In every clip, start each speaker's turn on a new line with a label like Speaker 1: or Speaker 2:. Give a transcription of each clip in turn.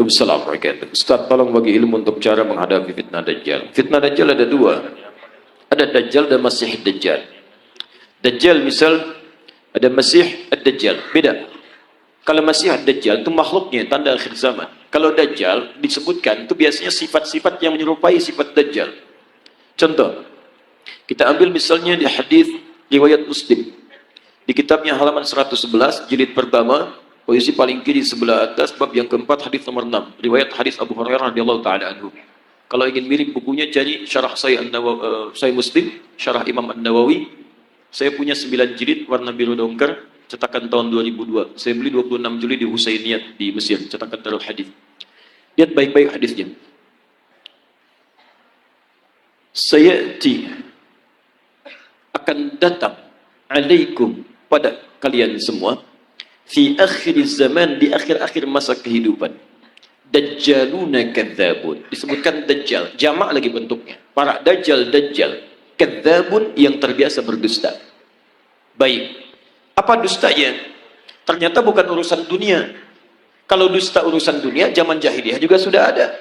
Speaker 1: Waalaikumsalam warahmatullahi wabarakatuh. Ustaz, tolong bagi ilmu untuk cara menghadapi fitnah Dajjal. Fitnah Dajjal ada dua. Ada Dajjal dan Masih Dajjal. Dajjal misal, ada Masih Ad-Dajjal. Beda. Kalau Masih Ad-Dajjal itu makhluknya, tanda akhir zaman. Kalau Dajjal disebutkan, itu biasanya sifat-sifat yang menyerupai sifat Dajjal. Contoh, kita ambil misalnya di hadis riwayat Muslim. Di kitabnya halaman 111, jilid pertama, posisi paling kiri sebelah atas, bab yang keempat, hadis nomor 6. Riwayat hadis Abu Hurairah radhiyallahu taala anhu. Kalau ingin mirip bukunya, cari syarah Sahih Muslim, syarah Imam An-Nawawi. Saya punya 9 jilid warna biru dongker, cetakan tahun 2002. Saya beli 26 jilid di Husainiyat di Mesir, cetakan Darul Hadis. Lihat baik-baik hadisnya. Sayati akan datang alaikum pada kalian semua fi akhir zaman, di akhir-akhir masa kehidupan, dajjaluna kadzabun. Disebutkan dajjal, jamak lagi bentuknya. Para dajjal, kadzabun yang terbiasa berdusta. Baik, apa dustanya? Ternyata bukan urusan dunia. Kalau dusta urusan dunia, zaman jahiliyah juga sudah ada.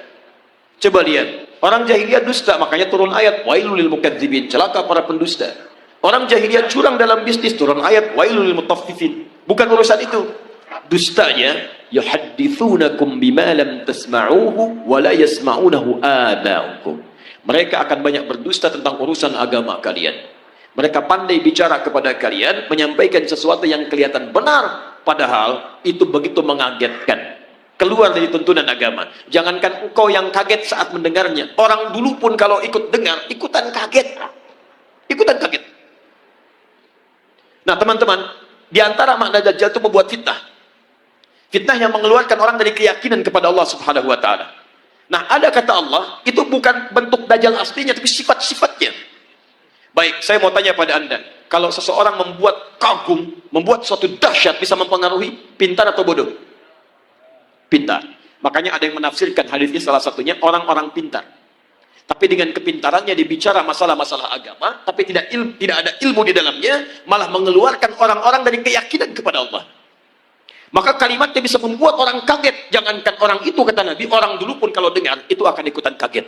Speaker 1: Coba lihat, orang jahiliyah dusta, makanya turun ayat wailul lil mukadzibin, celaka para pendusta. Orang jahiliyah curang dalam bisnis, turun ayat wailul lil mutaffifin. Bukan urusan itu. Dustanya, yuhadditsunakum bima lam tasma'uhu wa la yasma'unahu aba'ukum. Mereka akan banyak berdusta tentang urusan agama kalian. Mereka pandai bicara kepada kalian, menyampaikan sesuatu yang kelihatan benar, padahal itu begitu mengagetkan. Keluar dari tuntunan agama. Jangankan engkau yang kaget saat mendengarnya, orang dulu pun kalau ikut dengar, ikutan kaget. Ikutan kaget. Nah teman-teman, di antara makna Dajjal itu membuat fitnah. Fitnah yang mengeluarkan orang dari keyakinan kepada Allah Subhanahu wa taala. Nah, ada kata Allah, itu bukan bentuk Dajjal aslinya, tapi sifat-sifatnya. Baik, saya mau tanya pada Anda, kalau seseorang membuat kagum, membuat suatu dahsyat, bisa mempengaruhi, pintar atau bodoh? Pintar. Makanya ada yang menafsirkan hadisnya, salah satunya orang-orang pintar. Tapi dengan kepintarannya dibicara masalah-masalah agama, tapi tidak ada ilmu di dalamnya, malah mengeluarkan orang-orang dari keyakinan kepada Allah. Maka kalimatnya bisa membuat orang kaget. Jangankan orang itu, kata Nabi, orang dulu pun kalau dengar, itu akan ikutan kaget.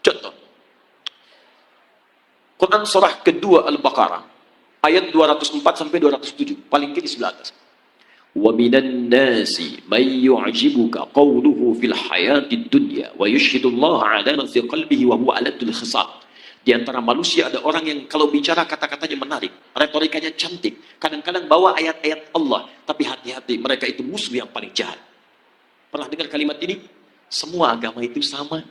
Speaker 1: Contoh. Quran surah kedua Al-Baqarah, ayat 204-207, paling kiri sebelah atas. وَمِنَ النَّاسِ مَنْ يُعْجِبُكَ قَوْلُهُ فِي الْحَيَاةِ الدُّنْيَا وَيُشْهِدُ اللَّهَ عَلَى مَا فِي قَلْبِهِ وَهُوَ أَلَدُّ الْخِصَامِ. Di antara manusia ada orang yang kalau bicara kata-katanya menarik, retorikanya cantik, kadang-kadang bawa ayat-ayat Allah, tapi hati-hati, mereka itu musuh yang paling jahat. Pernah dengar kalimat ini? Semua agama itu sama.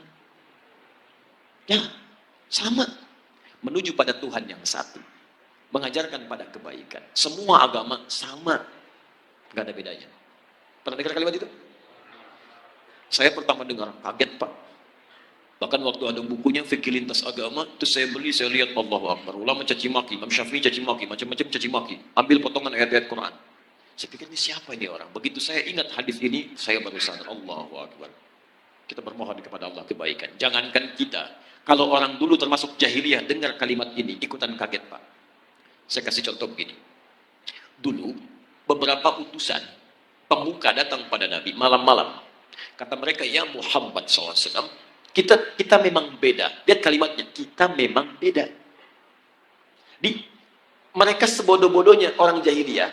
Speaker 1: Ya, sama. Menuju pada Tuhan yang satu. Mengajarkan pada kebaikan. Semua agama sama. Nggak ada bedanya. Pernah dengar kalimat itu? Saya pertama dengar, kaget Pak. Bahkan waktu ada bukunya Fikih Lintas Agama, itu saya beli, saya lihat Allahu Akbar. Ulama caci maki, Imam Syafi'i caci maki, macam-macam caci maki. Ambil potongan ayat-ayat Quran. Saya pikir ini siapa ini orang? Begitu saya ingat hadis ini, saya baru sadar, Allahu Akbar. Kita bermohon kepada Allah kebaikan. Jangankan kita, kalau orang dulu termasuk jahiliyah dengar kalimat ini, ikutan kaget Pak. Saya kasih contoh begini. Dulu, beberapa utusan pemuka datang pada Nabi malam-malam. Kata mereka, ya Muhammad SAW, kita memang beda. Lihat kalimatnya, kita memang beda. Mereka sebodoh-bodohnya orang jahiliyah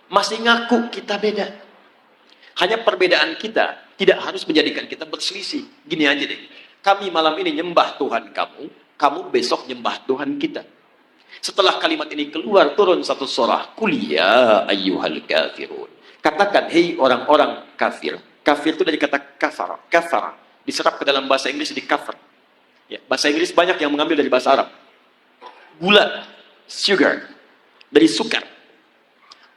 Speaker 1: masih ngaku kita beda. Hanya perbedaan kita tidak harus menjadikan kita berselisih. Gini aja deh, kami malam ini nyembah Tuhan kamu, kamu besok nyembah Tuhan kita. Setelah kalimat ini keluar, turun satu surah, Qul ya ayyuhal kafirun. Katakan, hei orang-orang kafir. Kafir itu dari kata kafar. Kafar diserap ke dalam bahasa Inggris di kafir. Ya, bahasa Inggris banyak yang mengambil dari bahasa Arab. Gula, sugar, dari sukar.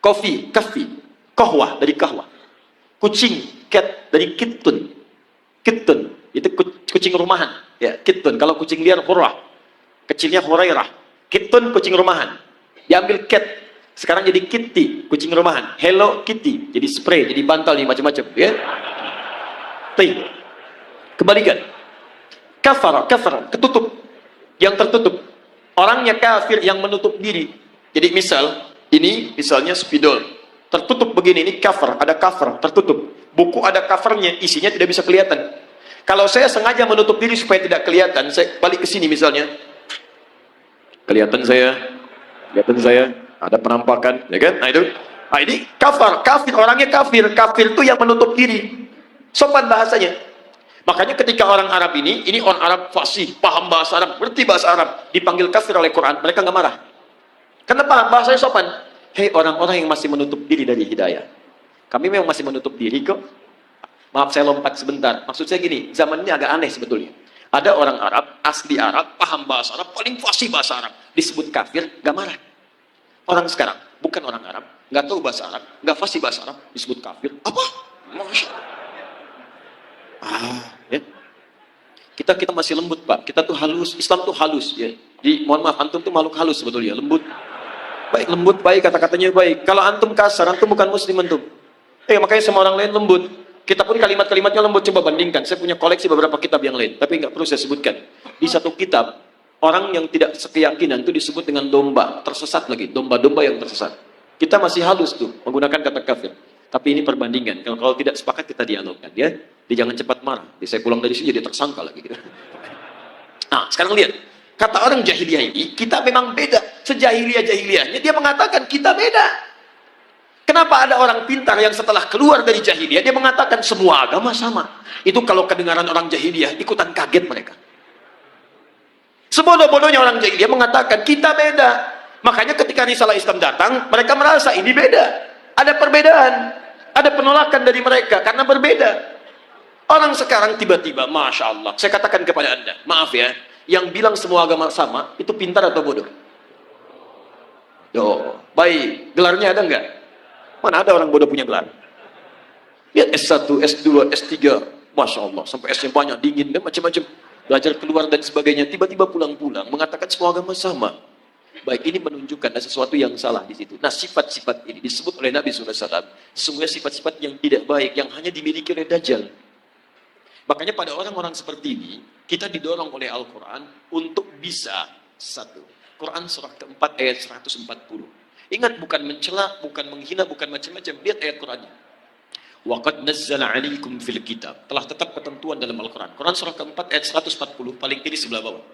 Speaker 1: Kopi, kafi. Kahwah, dari kahwah. Kucing, cat, dari kittun. Kittun, itu kucing rumahan. Ya, kittun. Kalau kucing liar, hurrah. Kecilnya hurairah. Kittun, kucing rumahan. Diambil cat, sekarang jadi kitty, kucing rumahan. Hello Kitty, jadi spray, jadi bantal, jadi macam-macam. Ya. Kembalikan. Kafar, ketutup. Yang tertutup. Orangnya kafir yang menutup diri. Jadi misal, ini misalnya spidol. Tertutup begini, ini kafar, ada kafar, tertutup. Buku ada covernya, isinya tidak bisa kelihatan. Kalau saya sengaja menutup diri supaya tidak kelihatan, saya balik ke sini misalnya. Kelihatan saya, ada penampakan, ya kan? Nah itu, nah ini kafir, orangnya kafir itu yang menutup diri. Sopan bahasanya. Makanya ketika orang Arab ini orang Arab fasih, paham bahasa Arab, ngerti bahasa Arab, dipanggil kafir oleh Quran, mereka nggak marah. Kenapa? Bahasanya sopan. Hei orang-orang yang masih menutup diri dari hidayah. Kami memang masih menutup diri kok. Maaf saya lompat sebentar. Maksud saya gini, zaman ini agak aneh sebetulnya. Ada orang Arab, asli Arab, paham bahasa Arab, paling fasih bahasa Arab, disebut kafir, nggak marah. Orang sekarang, bukan orang Arab, nggak tahu bahasa Arab, nggak fasih bahasa Arab, disebut kafir. Apa? Masya Allah. Ya. Kita masih lembut, Pak. Kita tuh halus, Islam tuh halus. Ya. Mohon maaf, antum tuh makhluk halus sebetulnya, lembut. Baik, lembut, baik, kata-katanya baik. Kalau antum kasar, antum bukan muslim antum. Makanya sama orang lain lembut. Kita pun kalimat-kalimatnya lembut, coba bandingkan. Saya punya koleksi beberapa kitab yang lain, tapi nggak perlu saya sebutkan. Di satu kitab, orang yang tidak sekeyakinan itu disebut dengan domba, tersesat lagi, domba-domba yang tersesat. Kita masih halus tuh, menggunakan kata kafir. Tapi ini perbandingan. Kalau tidak sepakat kita dialogkan, ya. Dia jangan cepat marah. Saya pulang dari sini jadi tersangka lagi. Gitu. Nah, sekarang lihat. Kata orang jahiliyah ini, kita memang beda. Sejahiliyah-jahiliyahnya, dia mengatakan kita beda. Kenapa ada orang pintar yang setelah keluar dari jahiliyah, dia mengatakan semua agama sama. Itu kalau kedengaran orang jahiliyah, ikutan kaget mereka. Sebodoh-bodohnya orang jahiliyah mengatakan kita beda. Makanya ketika risalah Islam datang, mereka merasa ini beda. Ada perbedaan. Ada penolakan dari mereka karena berbeda. Orang sekarang tiba-tiba, Masya Allah. Saya katakan kepada Anda, maaf ya, yang bilang semua agama sama, itu pintar atau bodoh? Baik. Gelarnya ada enggak? Mana ada orang bodoh punya gelar? Lihat S1, S2, S3, Masya Allah, sampai S-nya banyak, dingin, dan macam-macam. Belajar keluar dan sebagainya, tiba-tiba pulang-pulang, mengatakan semua agama sama. Baik, ini menunjukkan ada sesuatu yang salah di situ. Nah, sifat-sifat ini disebut oleh Nabi SAW, semuanya sifat-sifat yang tidak baik, yang hanya dimiliki oleh Dajjal. Makanya pada orang-orang seperti ini, kita didorong oleh Al-Quran untuk bisa, satu, Quran surah keempat ayat 140. Ingat, bukan mencela, bukan menghina, bukan macam-macam. Lihat ayat Qurannya. Wa qad nazzala 'alaikum fil kitab. Telah tetap ketentuan dalam Al-Quran. Quran surah keempat ayat 140, paling kiri sebelah bawah.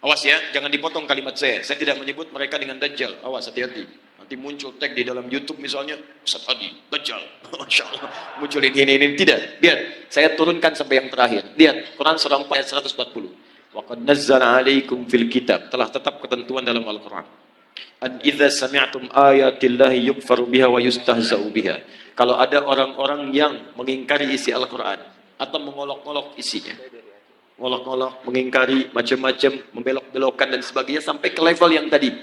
Speaker 1: Awas ya, jangan dipotong kalimat saya. Saya tidak menyebut mereka dengan Dajjal. Awas, hati-hati. Nanti muncul tag di dalam YouTube misalnya, Ustaz Adi, Dajjal. Masya Allah. Muncul ini. Tidak. Lihat, saya turunkan sampai yang terakhir. Lihat, Quran surah 4 ayat 140. Wa qad nazzala 'alaikum fil kitab. Telah tetap ketentuan dalam Al-Quran. An idza sami'tum ayatillahi yukfaru biha wa yustahza'u biha. Kalau ada orang-orang yang mengingkari isi Al-Quran atau mengolok-olok isinya, ngolok-ngolok, mengingkari macam-macam, membelok-belokkan dan sebagainya sampai ke level yang tadi.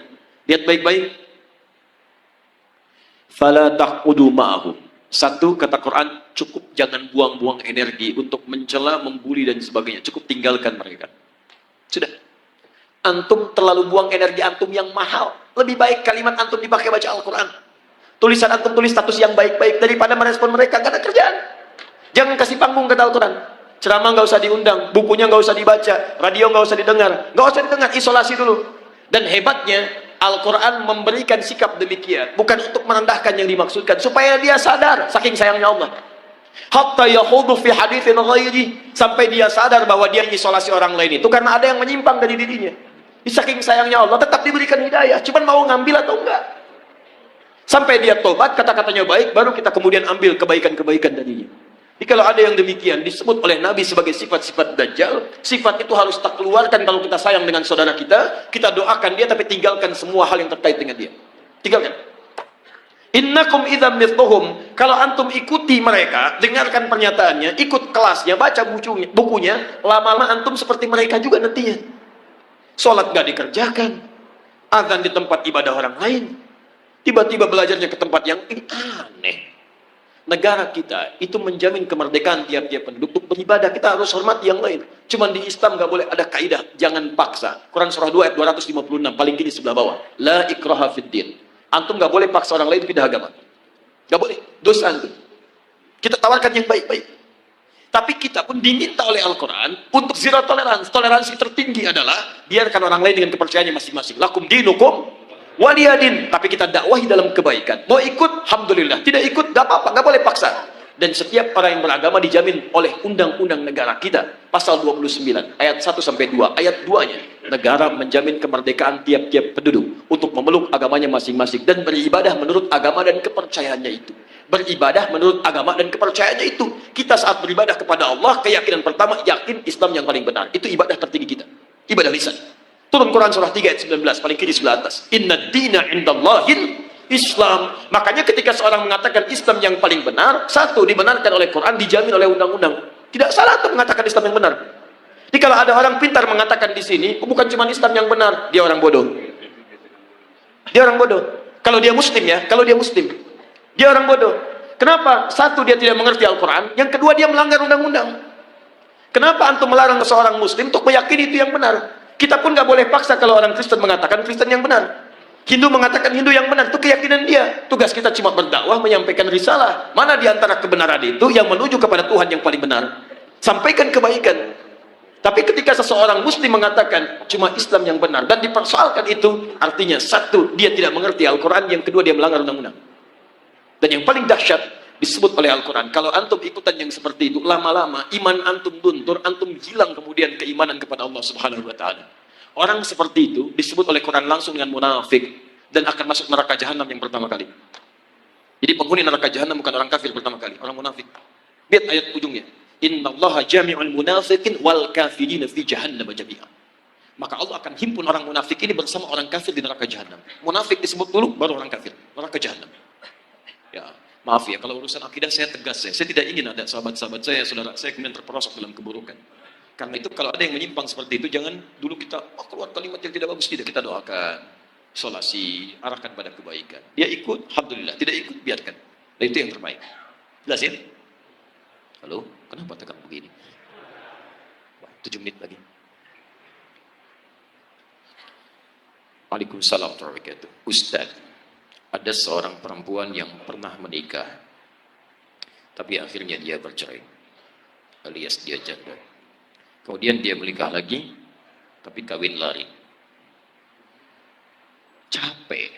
Speaker 1: Lihat baik-baik. Fala taqudu ma'ahum. Satu, kata Quran, cukup jangan buang-buang energi untuk mencela, membuli dan sebagainya. Cukup tinggalkan mereka. Sudah. Antum terlalu buang energi antum yang mahal. Lebih baik kalimat antum dipakai baca Al-Quran. Tulisan antum tulis status yang baik-baik daripada merespon mereka. Gak ada kerjaan. Jangan kasih panggung kata Al-Quran. Ceramah gak usah diundang. Bukunya gak usah dibaca. Radio gak usah didengar. Gak usah didengar. Isolasi dulu. Dan hebatnya Al-Quran memberikan sikap demikian. Bukan untuk merendahkan yang dimaksudkan. Supaya dia sadar. Saking sayangnya Allah. Hatta yahudu fi hadithin ghairi. Sampai dia sadar bahwa dia isolasi orang lain itu karena ada yang menyimpang dari dirinya. Saking sayangnya Allah tetap diberikan hidayah, cuman mau ngambil atau enggak. Sampai dia tobat, kata-katanya baik, baru kita kemudian ambil kebaikan-kebaikan darinya. Jadi kalau ada yang demikian disebut oleh Nabi sebagai sifat-sifat Dajjal, sifat itu harus tak keluarkan kalau kita sayang dengan saudara kita doakan dia tapi tinggalkan semua hal yang terkait dengan dia. Tinggalkan. Innakum idzam mithluhum. Kalau antum ikuti mereka, dengarkan pernyataannya, ikut kelasnya, baca bukunya, lama-lama antum seperti mereka juga nantinya. Sholat gak dikerjakan, azan di tempat ibadah orang lain, tiba-tiba belajarnya ke tempat yang ini aneh. Negara kita itu menjamin kemerdekaan tiap-tiap penduduk untuk beribadah. Kita harus hormati yang lain. Cuman di Islam gak boleh ada kaidah, jangan paksa. Quran surah 2 ayat 256 paling kiri sebelah bawah. La ikraha fid din. Antum gak boleh paksa orang lain pindah agama. Gak boleh, dosa antum. Kita tawarkan yang baik-baik. Tapi kita pun diminta oleh Al-Quran untuk zero toleransi. Toleransi tertinggi adalah biarkan orang lain dengan kepercayaannya masing-masing. Lakum dinukum waliyadin. Tapi kita dakwahi dalam kebaikan. Mau ikut, alhamdulillah. Tidak ikut, gak apa-apa, gak boleh paksa. Dan setiap orang yang beragama dijamin oleh undang-undang negara kita. Pasal 29, ayat 1 sampai 2. Ayat 2-nya, negara menjamin kemerdekaan tiap-tiap penduduk untuk memeluk agamanya masing-masing dan beribadah menurut agama dan kepercayaannya itu. Beribadah menurut agama dan kepercayaannya itu. Kita saat beribadah kepada Allah, keyakinan pertama, yakin Islam yang paling benar. Itu ibadah tertinggi kita. Ibadah lisan. Turun Quran surah 3 ayat 19, paling kiri sebelah atas. Inna dina indallahil Islam. Makanya ketika seorang mengatakan Islam yang paling benar, satu, dibenarkan oleh Quran, dijamin oleh undang-undang. Tidak salah untuk mengatakan Islam yang benar. Jadi kalau ada orang pintar mengatakan di sini, bukan cuma Islam yang benar, dia orang bodoh. Dia orang bodoh. Kalau dia muslim ya, kalau dia muslim, dia orang bodoh. Kenapa? Satu, dia tidak mengerti Al-Quran. Yang kedua, dia melanggar undang-undang. Kenapa antum melarang seorang muslim untuk meyakini itu yang benar? Kita pun nggak boleh paksa kalau orang Kristen mengatakan Kristen yang benar. Hindu mengatakan Hindu yang benar, itu keyakinan dia. Tugas kita cuma berdakwah, menyampaikan risalah. Mana di antara kebenaran itu yang menuju kepada Tuhan yang paling benar? Sampaikan kebaikan. Tapi ketika seseorang muslim mengatakan cuma Islam yang benar dan dipersoalkan itu, artinya satu, dia tidak mengerti Al-Quran, yang kedua, dia melanggar undang-undang. Dan yang paling dahsyat disebut oleh Al-Quran, kalau antum ikutan yang seperti itu, lama-lama iman antum luntur, antum hilang kemudian keimanan kepada Allah Subhanahu wa Ta'ala. Orang seperti itu disebut oleh Quran langsung dengan munafik dan akan masuk neraka jahanam yang pertama kali. Jadi penghuni neraka jahanam bukan orang kafir pertama kali, orang munafik. Lihat ayat ujungnya. Innallaha jami'ul munafiqin wal kafirina fi jahannam jami'a. Maka Allah akan himpun orang munafik ini bersama orang kafir di neraka jahanam. Munafik disebut dulu, baru orang kafir, neraka jahanam. Ya, maaf ya kalau urusan akidah saya tegas ya. Saya tidak ingin ada sahabat-sahabat saya, saudara saya kemudian terperosok dalam keburukan. Karena itu kalau ada yang menyimpang seperti itu, jangan dulu kita keluar kalimat yang tidak bagus. Tidak, kita doakan, solasi, arahkan pada kebaikan. Dia ikut, alhamdulillah. Tidak ikut, biarkan. Dan itu yang terbaik. Jelas ya? Halo, kenapa tekan begini? Wah, 7 menit lagi. Waalaikumsalam warahmatullahi wabarakatuh. Ustaz, ada seorang perempuan yang pernah menikah, tapi akhirnya dia bercerai, alias dia janda. Kemudian dia menikah lagi, tapi kawin lari. Capek.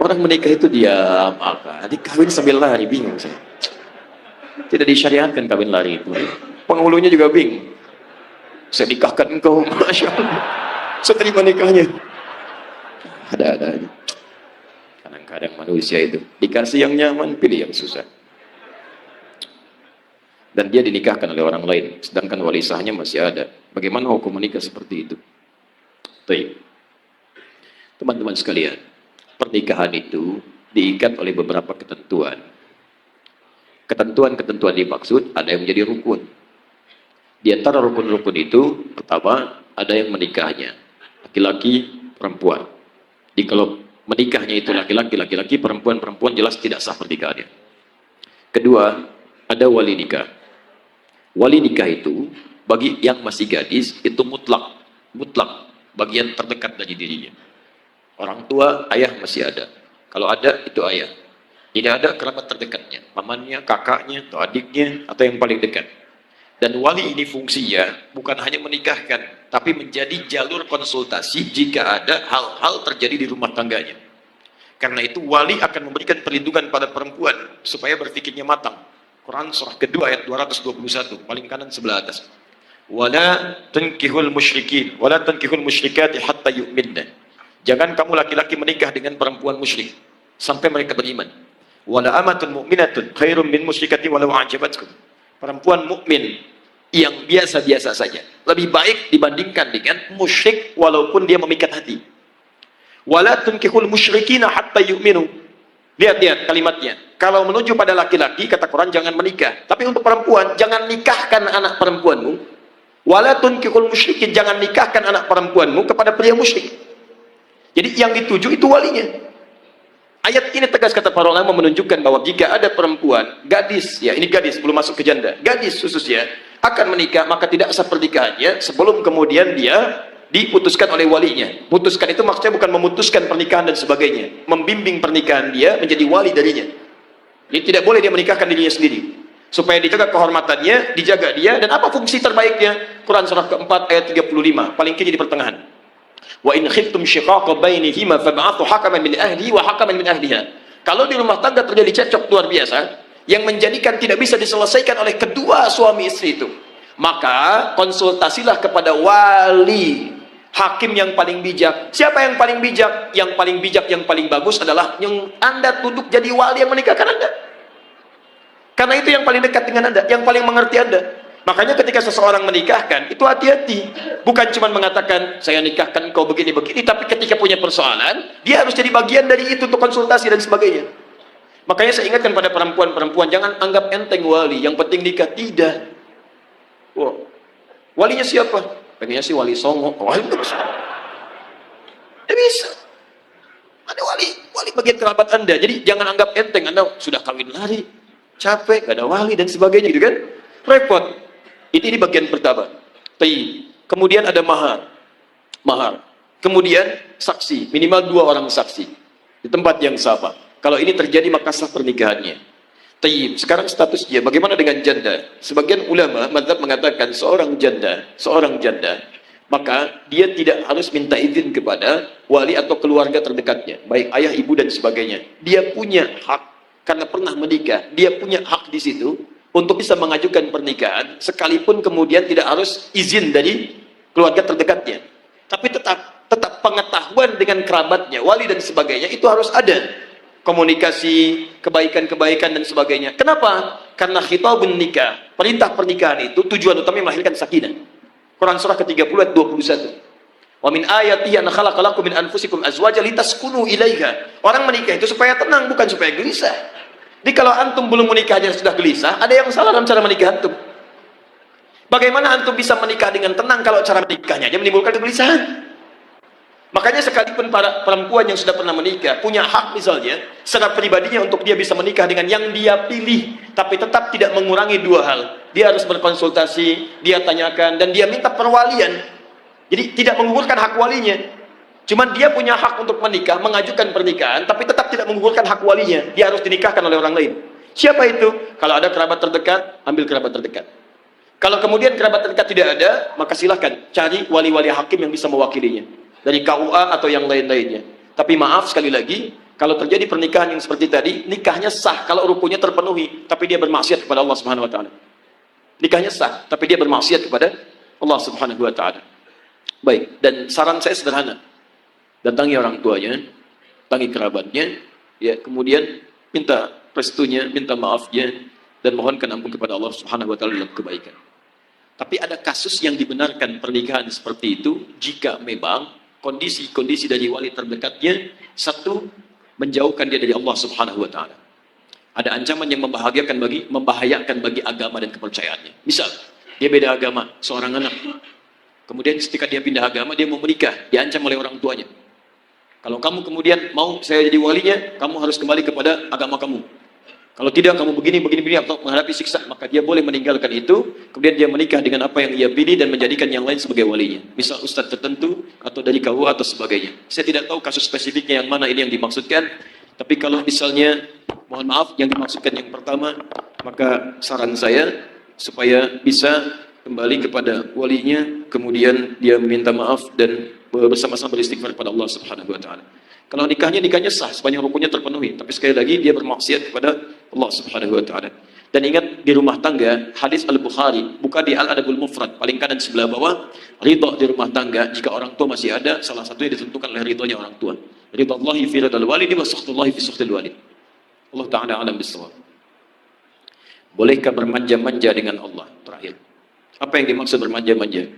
Speaker 1: Orang menikah itu diam, nanti kawin sambil lari, bingung saya. Tidak disyariatkan kawin lari itu. Penghulunya juga bingung. Saya nikahkan engkau, Masya Allah. Saya terima nikahnya. Ada-ada aja. Kadang-kadang manusia itu dikasih yang nyaman, pilih yang susah. Dan dia dinikahkan oleh orang lain, sedangkan wali sahnya masih ada. Bagaimana hukum menikah seperti itu? Baik. Teman-teman sekalian, pernikahan itu diikat oleh beberapa ketentuan. Ketentuan-ketentuan dimaksud ada yang menjadi rukun. Di antara rukun-rukun itu, pertama, ada yang menikahnya. Laki-laki, perempuan. Jadi kalau menikahnya itu laki-laki, perempuan jelas tidak sah pernikahannya. Kedua, ada wali nikah. Wali nikah itu bagi yang masih gadis itu mutlak bagian terdekat dari dirinya. Orang tua, ayah masih ada. Kalau ada itu ayah. Tidak ada kerabat terdekatnya, pamannya, kakaknya, atau adiknya, atau yang paling dekat. Dan wali ini fungsinya bukan hanya menikahkan, tapi menjadi jalur konsultasi jika ada hal-hal terjadi di rumah tangganya. Karena itu wali akan memberikan perlindungan pada perempuan supaya berpikirnya matang. Quran surah kedua ayat 221, paling kanan sebelah atas. Wala tankihul musyrikin, wala tankihul musyrikati hatta yu'minna. Jangan kamu laki-laki menikah dengan perempuan musyrik sampai mereka beriman. Wala amatun mu'minatun khairum min musyrikati walau a'jabatkum. Perempuan mukmin yang biasa-biasa saja lebih baik dibandingkan dengan musyrik walaupun dia memikat hati. Wala tankihul musyrikina hatta yu'minu. Lihat kalimatnya. Kalau menuju pada laki-laki, kata Quran, jangan menikah. Tapi untuk perempuan, jangan nikahkan anak perempuanmu. Wala tunkihul musyrikin, jangan nikahkan anak perempuanmu kepada pria musyrik. Jadi yang dituju itu walinya. Ayat ini tegas kata para ulama menunjukkan bahwa jika ada perempuan, gadis, ya ini gadis, belum masuk ke janda, gadis khususnya, akan menikah, maka tidak sah pernikahannya sebelum kemudian dia diputuskan oleh walinya. Putuskan itu maksudnya bukan memutuskan pernikahan dan sebagainya. Membimbing pernikahan dia menjadi wali darinya. Jadi tidak boleh dia menikahkan dirinya sendiri. Supaya dijaga kehormatannya, dijaga dia. Dan apa fungsi terbaiknya? Quran surah keempat ayat 35. Paling kiri di pertengahan. Wa in khiftum shiqaqa bainihima fab'athu hakaman min ahlihi wa hakaman min ahliha. Kalau di rumah tangga terjadi cekcok luar biasa, yang menjadikan tidak bisa diselesaikan oleh kedua suami istri itu, maka konsultasilah kepada wali, hakim yang paling bijak. Siapa yang paling bijak? Yang paling bijak, yang paling bagus adalah yang Anda duduk jadi wali yang menikahkan Anda. Karena itu yang paling dekat dengan Anda, yang paling mengerti Anda. Makanya ketika seseorang menikahkan, itu hati-hati. Bukan cuma mengatakan, saya nikahkan kau begini-begini, tapi ketika punya persoalan, dia harus jadi bagian dari itu untuk konsultasi dan sebagainya. Makanya saya ingatkan pada perempuan-perempuan, jangan anggap enteng wali, yang penting nikah. Tidak. Wow. Walinya siapa? Pengennya sih wali songo. Wali bisa. Tidak bisa. Ada wali bagian kerabat Anda. Jadi jangan anggap enteng, Anda sudah kawin lari, capek, gak ada wali dan sebagainya gitu kan. Repot. Ini bagian pertama. Kemudian ada mahar. Kemudian saksi, minimal 2 orang saksi di tempat yang sama. Kalau ini terjadi maka sah pernikahannya. Sekarang statusnya bagaimana dengan janda? Sebagian ulama mazhab mengatakan seorang janda, maka dia tidak harus minta izin kepada wali atau keluarga terdekatnya, baik ayah, ibu dan sebagainya. Dia punya hak karena pernah menikah, dia punya hak di situ untuk bisa mengajukan pernikahan, sekalipun kemudian tidak harus izin dari keluarga terdekatnya. Tapi tetap pengetahuan dengan kerabatnya, wali dan sebagainya itu harus ada. Komunikasi, kebaikan-kebaikan dan sebagainya. Kenapa? Karena khitabun nikah, perintah pernikahan itu tujuan utama melahirkan sakinah. Quran surah ke-30 ayat 21. Wa min ayatihi an khalaqalakum min anfusikum azwajan litaskunu ilaiha. Orang menikah itu supaya tenang, bukan supaya gelisah. Jadi kalau antum belum menikah aja sudah gelisah, ada yang salah dalam cara menikah antum. Bagaimana antum bisa menikah dengan tenang kalau cara menikahnya aja menimbulkan kegelisahan? Makanya sekalipun para perempuan yang sudah pernah menikah punya hak misalnya secara pribadinya untuk dia bisa menikah dengan yang dia pilih, tapi tetap tidak mengurangi 2 hal. Dia harus berkonsultasi, dia tanyakan, dan dia minta perwalian. Jadi tidak menggugurkan hak walinya. Cuman dia punya hak untuk menikah, mengajukan pernikahan, tapi tetap tidak menggugurkan hak walinya. Dia harus dinikahkan oleh orang lain. Siapa itu? Kalau ada kerabat terdekat, ambil kerabat terdekat. Kalau kemudian kerabat terdekat tidak ada, maka silahkan cari wali-wali hakim yang bisa mewakilinya. Dari KUA atau yang lain-lainnya. Tapi maaf sekali lagi, kalau terjadi pernikahan yang seperti tadi, nikahnya sah kalau rukunnya terpenuhi, tapi dia bermaksiat kepada Allah Subhanahu wa taala. Nikahnya sah, tapi dia bermaksiat kepada Allah Subhanahu wa taala. Baik, dan saran saya sederhana. Datangi orang tuanya, datangi kerabatnya, ya, kemudian minta restunya, minta maafnya, dan mohonkan ampun kepada Allah Subhanahu wa taala dalam kebaikan. Tapi ada kasus yang dibenarkan pernikahan seperti itu jika memang kondisi-kondisi dari wali terdekatnya, satu, menjauhkan dia dari Allah Subhanahu wa taala. Ada ancaman yang membahayakan bagi agama dan kepercayaannya. Misal, dia beda agama, seorang anak. Kemudian ketika dia pindah agama, dia mau menikah, diancam oleh orang tuanya. Kalau kamu kemudian mau saya jadi walinya, kamu harus kembali kepada agama kamu. Kalau tidak, kamu begini atau menghadapi siksa, maka dia boleh meninggalkan itu, kemudian dia menikah dengan apa yang ia pilih dan menjadikan yang lain sebagai walinya. Misal ustadz tertentu, atau dari KUA atau sebagainya. Saya tidak tahu kasus spesifiknya yang mana ini yang dimaksudkan, tapi kalau misalnya, mohon maaf, yang dimaksudkan yang pertama, maka saran saya, supaya bisa kembali kepada walinya, kemudian dia meminta maaf dan bersama-sama beristighfar kepada Allah Subhanahu wa taala. Kalau nikahnya sah sepanjang rukunnya terpenuhi, tapi sekali lagi dia bermaksiat kepada Allah Subhanahu wa taala. Dan ingat, di rumah tangga, hadis Al-Bukhari, buka di Al-Adabul Mufrad, paling kanan sebelah bawah, ridha di rumah tangga jika orang tua masih ada, salah satunya ditentukan oleh ridhonya orang tua. Ridha Allahi fi ridhal walidi wa sukhtullahi fi sukhtil walid. Allah taala alam bisawab. Bolehkah bermanja-manja dengan Allah? Terakhir, apa yang dimaksud bermanja-manja?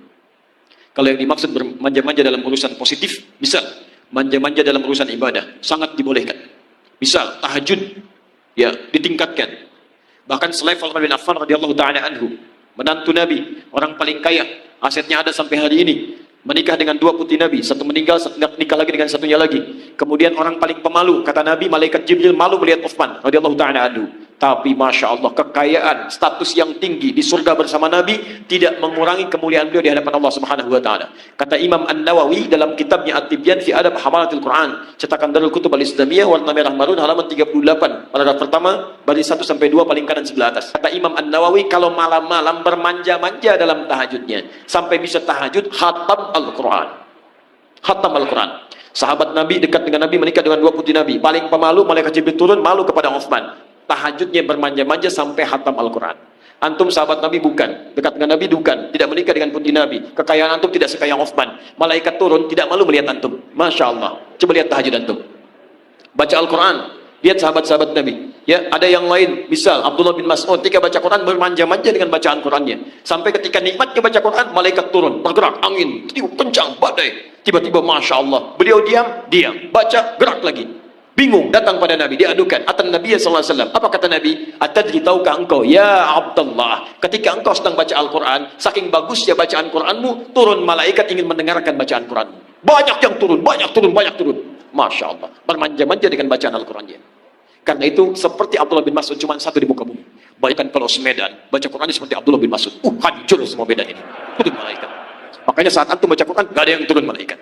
Speaker 1: Kalau yang dimaksud bermanja-manja dalam urusan positif, misal manja-manja dalam urusan ibadah, sangat dibolehkan. Misal tahajud, ya, ditingkatkan. Bahkan selevel Utsman bin Affan radhiyallahu taala anhu, menantu Nabi, orang paling kaya, asetnya ada sampai hari ini, menikah dengan 2 putri Nabi, satu meninggal, nikah lagi dengan satunya lagi. Kemudian orang paling pemalu, kata Nabi, malaikat Jibril malu melihat Utsman radhiyallahu taala anhu. Tapi Masya Allah, kekayaan, status yang tinggi di surga bersama Nabi tidak mengurangi kemuliaan beliau di hadapan Allah Subhanahu wa taala. Kata Imam An-Nawawi dalam kitabnya At-Tibyan fi Adab Hamalatil Quran, cetakan Darul Kutub Al-Islamiyah warna merah marun halaman 38, paragraf pertama, baris 1 sampai 2 paling kanan sebelah atas. Kata Imam An-Nawawi, kalau malam-malam bermanja-manja dalam tahajudnya sampai bisa tahajud khatam Al-Quran. Khatam Al-Quran. Sahabat Nabi dekat dengan Nabi, menikah dengan 2 putri Nabi. Paling pemalu, malaikat Jibril turun, malu kepada Uthman. Tahajudnya bermanja-manja sampai khatam Al-Quran. Antum sahabat Nabi bukan, dekat dengan Nabi bukan, tidak menikah dengan putri Nabi. Kekayaan antum tidak sekaya Uthman. Malaikat turun, tidak malu melihat antum. Masya Allah. Coba lihat tahajud antum. Baca Al-Quran, lihat sahabat-sahabat Nabi. Ya, ada yang lain, misal Abdullah bin Mas'ud ketika baca Quran bermanja-manja dengan bacaan Qurannya. Sampai ketika nikmatnya baca Quran, malaikat turun, bergerak, angin, tiup kencang, badai. Tiba-tiba Masya Allah, beliau diam, baca, gerak lagi. Bingung, datang pada Nabi, diadukan. Atan Nabi SAW. Apa kata Nabi? Atadri, tahukah engkau, ya Abdullah, ketika engkau sedang baca Al-Quran, saking bagusnya bacaan Quranmu, turun malaikat ingin mendengarkan bacaan Quranmu. Banyak yang turun, banyak turun. Masya Allah. Bermanja-manja dengan bacaan Al-Qurannya. Karena itu, seperti Abdullah bin Mas'ud, cuma satu di muka bumi. Bayangkan kalau semedan, baca Quran seperti Abdullah bin Mas'ud. Hancur semua medan ini. Turun malaikat. Makanya saat antum baca Quran, gak ada yang turun malaikat.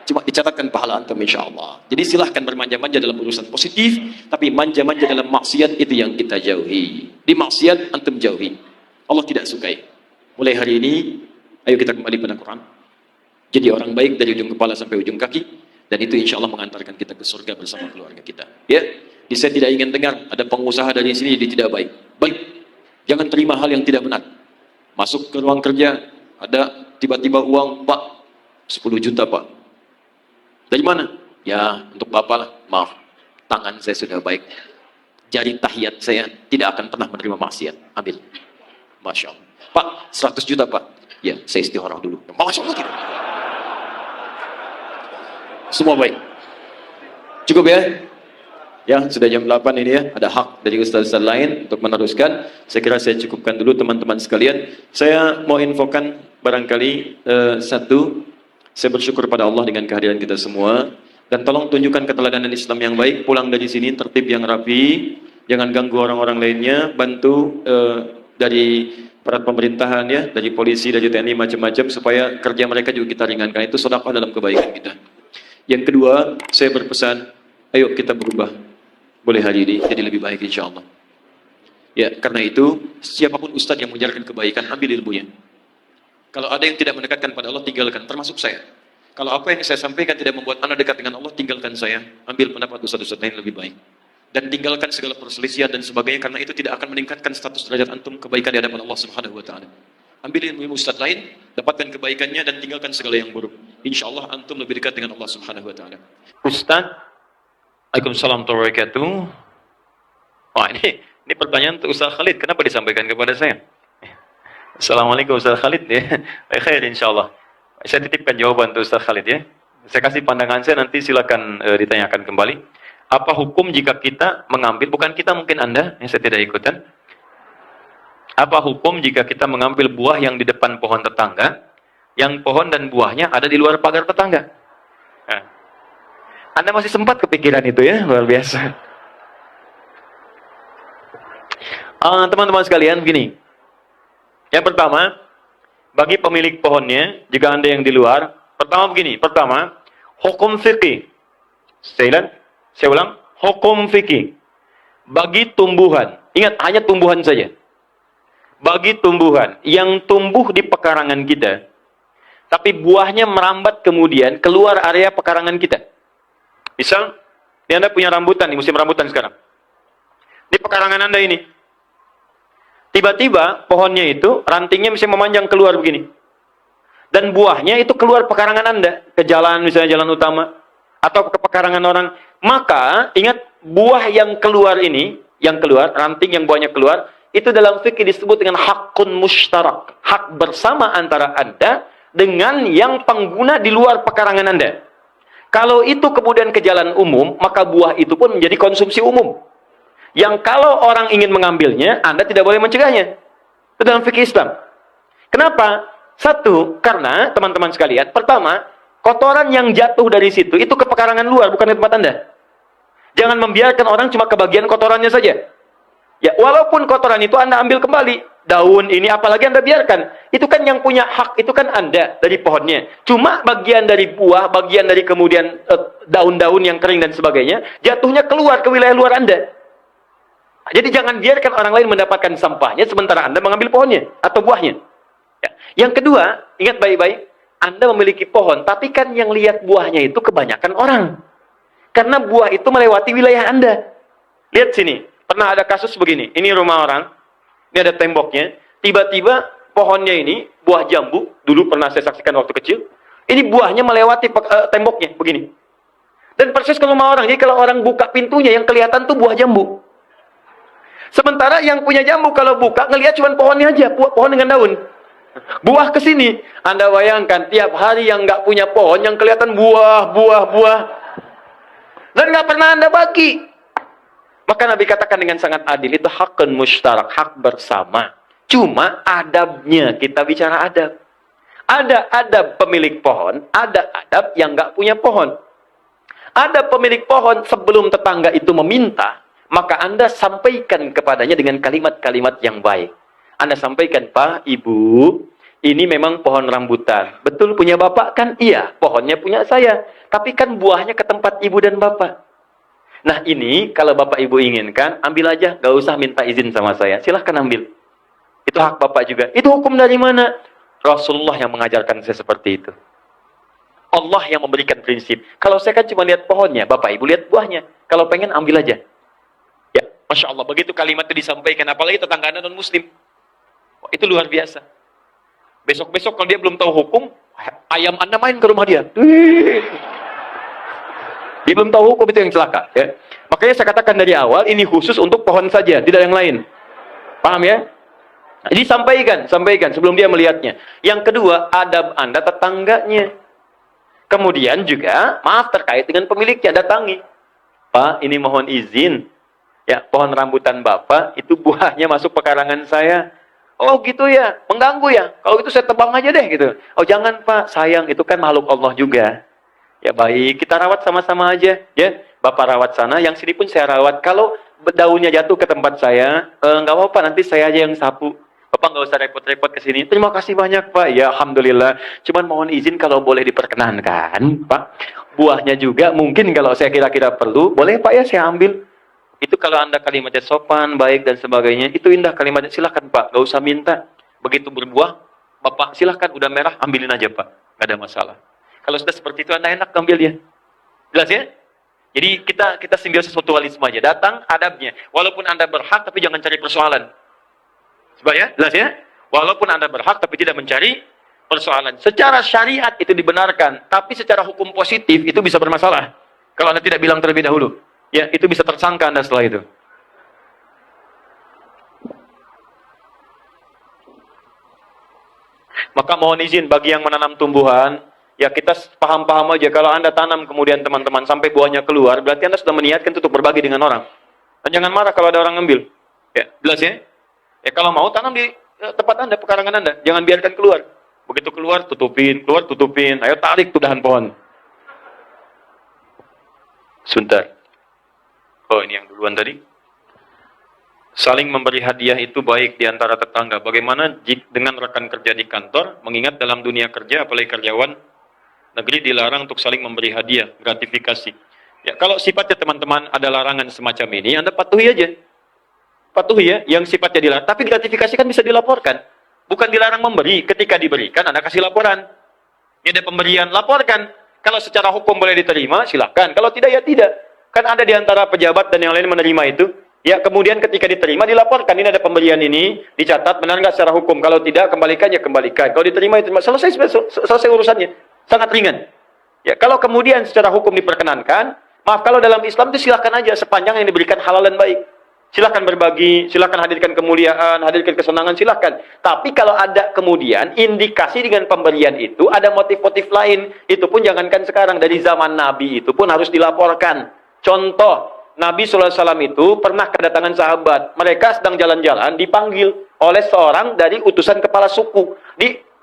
Speaker 1: Cuma dicatatkan pahala antum insya Allah. Jadi silahkan bermanja-manja dalam urusan positif, tapi manja-manja dalam maksiat itu yang kita jauhi. Di maksiat antum jauhi. Allah tidak sukai. Mulai hari ini, ayo kita kembali pada Quran. Jadi orang baik dari ujung kepala sampai ujung kaki, dan itu insya Allah mengantarkan kita ke surga bersama keluarga kita. Ya, saya tidak ingin dengar ada pengusaha dari sini jadi tidak baik. Baik, jangan terima hal yang tidak benar. Masuk ke ruang kerja, ada tiba-tiba uang, Pak, 10 juta Pak. Dari mana? Ya, untuk Bapak lah. Maaf, tangan saya sudah baik. Jari tahiyat saya tidak akan pernah menerima maksiat. Ambil. Masya Allah. Pak, 100 juta Pak. Ya, saya istikharah dulu. Masya Allah tidak. Semua baik. Cukup ya? Ya, sudah jam 8 ini ya. Ada hak dari ustaz-ustaz lain untuk meneruskan. Saya kira saya cukupkan dulu teman-teman sekalian. Saya mau infokan barangkali satu. Saya bersyukur pada Allah dengan kehadiran kita semua. Dan tolong tunjukkan keteladanan Islam yang baik. Pulang dari sini tertib yang rapi. Jangan ganggu orang-orang lainnya. Bantu dari peran pemerintahan ya, dari polisi, dari TNI, macam-macam. Supaya kerja mereka juga kita ringankan. Itu sedekah dalam kebaikan kita. Yang kedua, saya berpesan, ayo kita berubah. Boleh hari ini jadi lebih baik insya Allah. Ya, karena itu, siapapun ustadz yang mengajarkan kebaikan, ambil ilmunya. Kalau ada yang tidak mendekatkan pada Allah, tinggalkan, termasuk saya. Kalau apa yang saya sampaikan tidak membuat Anda dekat dengan Allah, tinggalkan saya. Ambil pendapat ustaz-ustaz lain lebih baik. Dan tinggalkan segala perselisihan dan sebagainya, karena itu tidak akan meningkatkan status derajat antum kebaikan di hadapan Allah Subhanahu wa taala. Ambil ilmu ustaz lain, dapatkan kebaikannya dan tinggalkan segala yang buruk. Insya Allah antum lebih dekat dengan Allah Subhanahu wa taala. Ustaz, Waalaikumsalam warahmatullahi wabarakatuh. Wah, ini pertanyaan untuk Ustaz Khalid, kenapa disampaikan kepada saya? Assalamualaikum Ustaz Khalid ya. Baik, khair insyaallah. Saya titipkan jawaban untuk Ustaz Khalid ya. Saya kasih pandangan saya, nanti silakan ditanyakan kembali. Apa hukum jika kita mengambil, bukan kita mungkin Anda, saya tidak ikutan. Apa hukum jika kita mengambil buah yang di depan pohon tetangga, yang pohon dan buahnya ada di luar pagar tetangga? Nah, Anda masih sempat kepikiran itu ya, luar biasa. Teman-teman sekalian, begini. Yang pertama, bagi pemilik pohonnya, jika Anda yang di luar, pertama, hukum fikih. Saya ulang, hukum fikih. Bagi tumbuhan, ingat hanya tumbuhan saja. Bagi tumbuhan yang tumbuh di pekarangan kita, tapi buahnya merambat kemudian keluar area pekarangan kita. Misal, Anda punya rambutan, di musim rambutan sekarang. Di pekarangan Anda ini, tiba-tiba pohonnya itu, rantingnya bisa memanjang keluar begini. Dan buahnya itu keluar pekarangan Anda. Ke jalan, misalnya jalan utama. Atau ke pekarangan orang. Maka, ingat, buah yang keluar ini, ranting yang buahnya keluar, itu dalam fikih disebut dengan hakun mushtarak. Hak bersama antara Anda dengan yang pengguna di luar pekarangan Anda. Kalau itu kemudian ke jalan umum, maka buah itu pun menjadi konsumsi umum. Yang kalau orang ingin mengambilnya, Anda tidak boleh mencegahnya. Itu dalam fikih Islam. Kenapa? Satu, karena teman-teman sekalian, pertama, kotoran yang jatuh dari situ, itu ke pekarangan luar, bukan ke tempat Anda. Jangan membiarkan orang cuma kebagian kotorannya saja. Ya, walaupun kotoran itu Anda ambil kembali. Daun ini, apalagi Anda biarkan. Itu kan yang punya hak, itu kan Anda dari pohonnya. Cuma bagian dari buah, bagian dari kemudian daun-daun yang kering dan sebagainya, jatuhnya keluar ke wilayah luar Anda. Jadi jangan biarkan orang lain mendapatkan sampahnya sementara Anda mengambil pohonnya atau buahnya. Ya. Yang kedua, ingat baik-baik,
Speaker 2: Anda memiliki pohon, tapi kan yang lihat buahnya itu kebanyakan orang. Karena buah itu melewati wilayah Anda. Lihat sini, pernah ada kasus begini. Ini rumah orang, ini ada temboknya. Tiba-tiba pohonnya ini, buah jambu, dulu pernah saya saksikan waktu kecil. Ini buahnya melewati temboknya, begini. Dan persis ke rumah orang. Jadi kalau orang buka pintunya, yang kelihatan tuh buah jambu. Sementara yang punya jambu kalau buka, ngelihat cuma pohonnya aja, pohon dengan daun. Buah ke sini. Anda bayangkan, tiap hari yang nggak punya pohon, yang kelihatan buah. Dan nggak pernah Anda bagi. Maka Nabi katakan dengan sangat adil, itu hakun mustarak, hak bersama. Cuma adabnya, kita bicara adab. Ada adab pemilik pohon, ada adab yang nggak punya pohon. Ada pemilik pohon, sebelum tetangga itu meminta, maka Anda sampaikan kepadanya dengan kalimat-kalimat yang baik. Anda sampaikan, Pak, Ibu, ini memang pohon rambutan. Betul punya Bapak kan? Iya, pohonnya punya saya. Tapi kan buahnya ke tempat Ibu dan Bapak. Nah ini, kalau Bapak Ibu inginkan, ambil aja. Gak usah minta izin sama saya. Silahkan ambil. Itu hak Bapak juga. Itu hukum dari mana? Rasulullah yang mengajarkan saya seperti itu. Allah yang memberikan prinsip. Kalau saya kan cuma lihat pohonnya, Bapak Ibu lihat buahnya. Kalau pengen, ambil aja. Ya, Masya Allah. Begitu kalimat itu disampaikan. Apalagi tetangga Anda non-Muslim. Itu luar biasa. Besok-besok kalau dia belum tahu hukum, ayam Anda main ke rumah dia. Dia belum tahu hukum, itu yang celaka. Ya. Makanya saya katakan dari awal, ini khusus untuk pohon saja, tidak yang lain. Paham ya? Jadi sampaikan sebelum dia melihatnya. Yang kedua, adab Anda tetangganya. Kemudian juga, maaf terkait dengan pemiliknya, datangi. Pak, ini mohon izin. Ya, pohon rambutan Bapak, itu buahnya masuk pekarangan saya. Oh gitu ya, mengganggu ya. Kalau gitu saya tebang aja deh gitu. Oh jangan Pak, sayang, itu kan makhluk Allah juga. Ya baik, kita rawat sama-sama aja. Ya, Bapak rawat sana, yang sini pun saya rawat. Kalau daunnya jatuh ke tempat saya, nggak apa-apa, nanti saya aja yang sapu. Bapak nggak usah repot-repot ke sini. Terima kasih banyak Pak. Ya Alhamdulillah. Cuman mohon izin kalau boleh diperkenankan, Pak. Buahnya juga mungkin kalau saya kira-kira perlu, boleh Pak ya saya ambil. Itu kalau Anda kalimatnya sopan, baik, dan sebagainya. Itu indah kalimatnya. Silahkan Pak, nggak usah minta. Begitu berbuah, Bapak silahkan, udah merah, ambilin aja Pak. Nggak ada masalah. Kalau sudah seperti itu, Anda enak ambil ya. Jelas ya? Jadi kita simbiosis mutualisme aja. Datang, adabnya. Walaupun Anda berhak, tapi jangan cari persoalan. Sebab ya? Jelas ya? Walaupun Anda berhak, tapi tidak mencari persoalan. Secara syariat itu dibenarkan. Tapi secara hukum positif, itu bisa bermasalah. Kalau Anda tidak bilang terlebih dahulu. Ya, itu bisa tersangka Anda setelah itu. Maka mohon izin bagi yang menanam tumbuhan, ya kita paham-paham aja. Kalau Anda tanam kemudian teman-teman sampai buahnya keluar, berarti Anda sudah meniatkan untuk berbagi dengan orang. Dan jangan marah kalau ada orang ngambil. Ya, jelas ya? Ya kalau mau tanam di tempat Anda, pekarangan Anda. Jangan biarkan keluar. Begitu keluar, tutupin. Keluar, tutupin. Ayo tarik tuh dahan pohon. Sebentar. Oh, ini yang duluan tadi. Saling memberi hadiah itu baik di antara tetangga. Bagaimana dengan rekan kerja di kantor, mengingat dalam dunia kerja, apalagi karyawan negeri dilarang untuk saling memberi hadiah, gratifikasi. Ya, kalau sifatnya teman-teman ada larangan semacam ini, Anda patuhi aja. Patuhi ya, yang sifatnya dilarang. Tapi gratifikasi kan bisa dilaporkan. Bukan dilarang memberi, ketika diberikan, Anda kasih laporan. Ini ada pemberian, laporkan. Kalau secara hukum boleh diterima, silahkan. Kalau tidak, ya tidak. Kan ada di antara pejabat dan yang lain menerima itu. Ya, kemudian ketika diterima, dilaporkan. Ini ada pemberian ini, dicatat, benar nggak secara hukum. Kalau tidak, kembalikan, ya kembalikan. Kalau diterima, ya terima. Selesai urusannya. Sangat ringan. Ya, kalau kemudian secara hukum diperkenankan, maaf, kalau dalam Islam itu silahkan aja, sepanjang yang diberikan halal dan baik. Silahkan berbagi, silahkan hadirkan kemuliaan, hadirkan kesenangan, silahkan. Tapi kalau ada kemudian indikasi dengan pemberian itu, ada motif-motif lain, itu pun jangankan sekarang, dari zaman Nabi itu pun harus dilaporkan. Contoh, Nabi SAW itu pernah kedatangan sahabat. Mereka sedang jalan-jalan, dipanggil oleh seorang dari utusan kepala suku.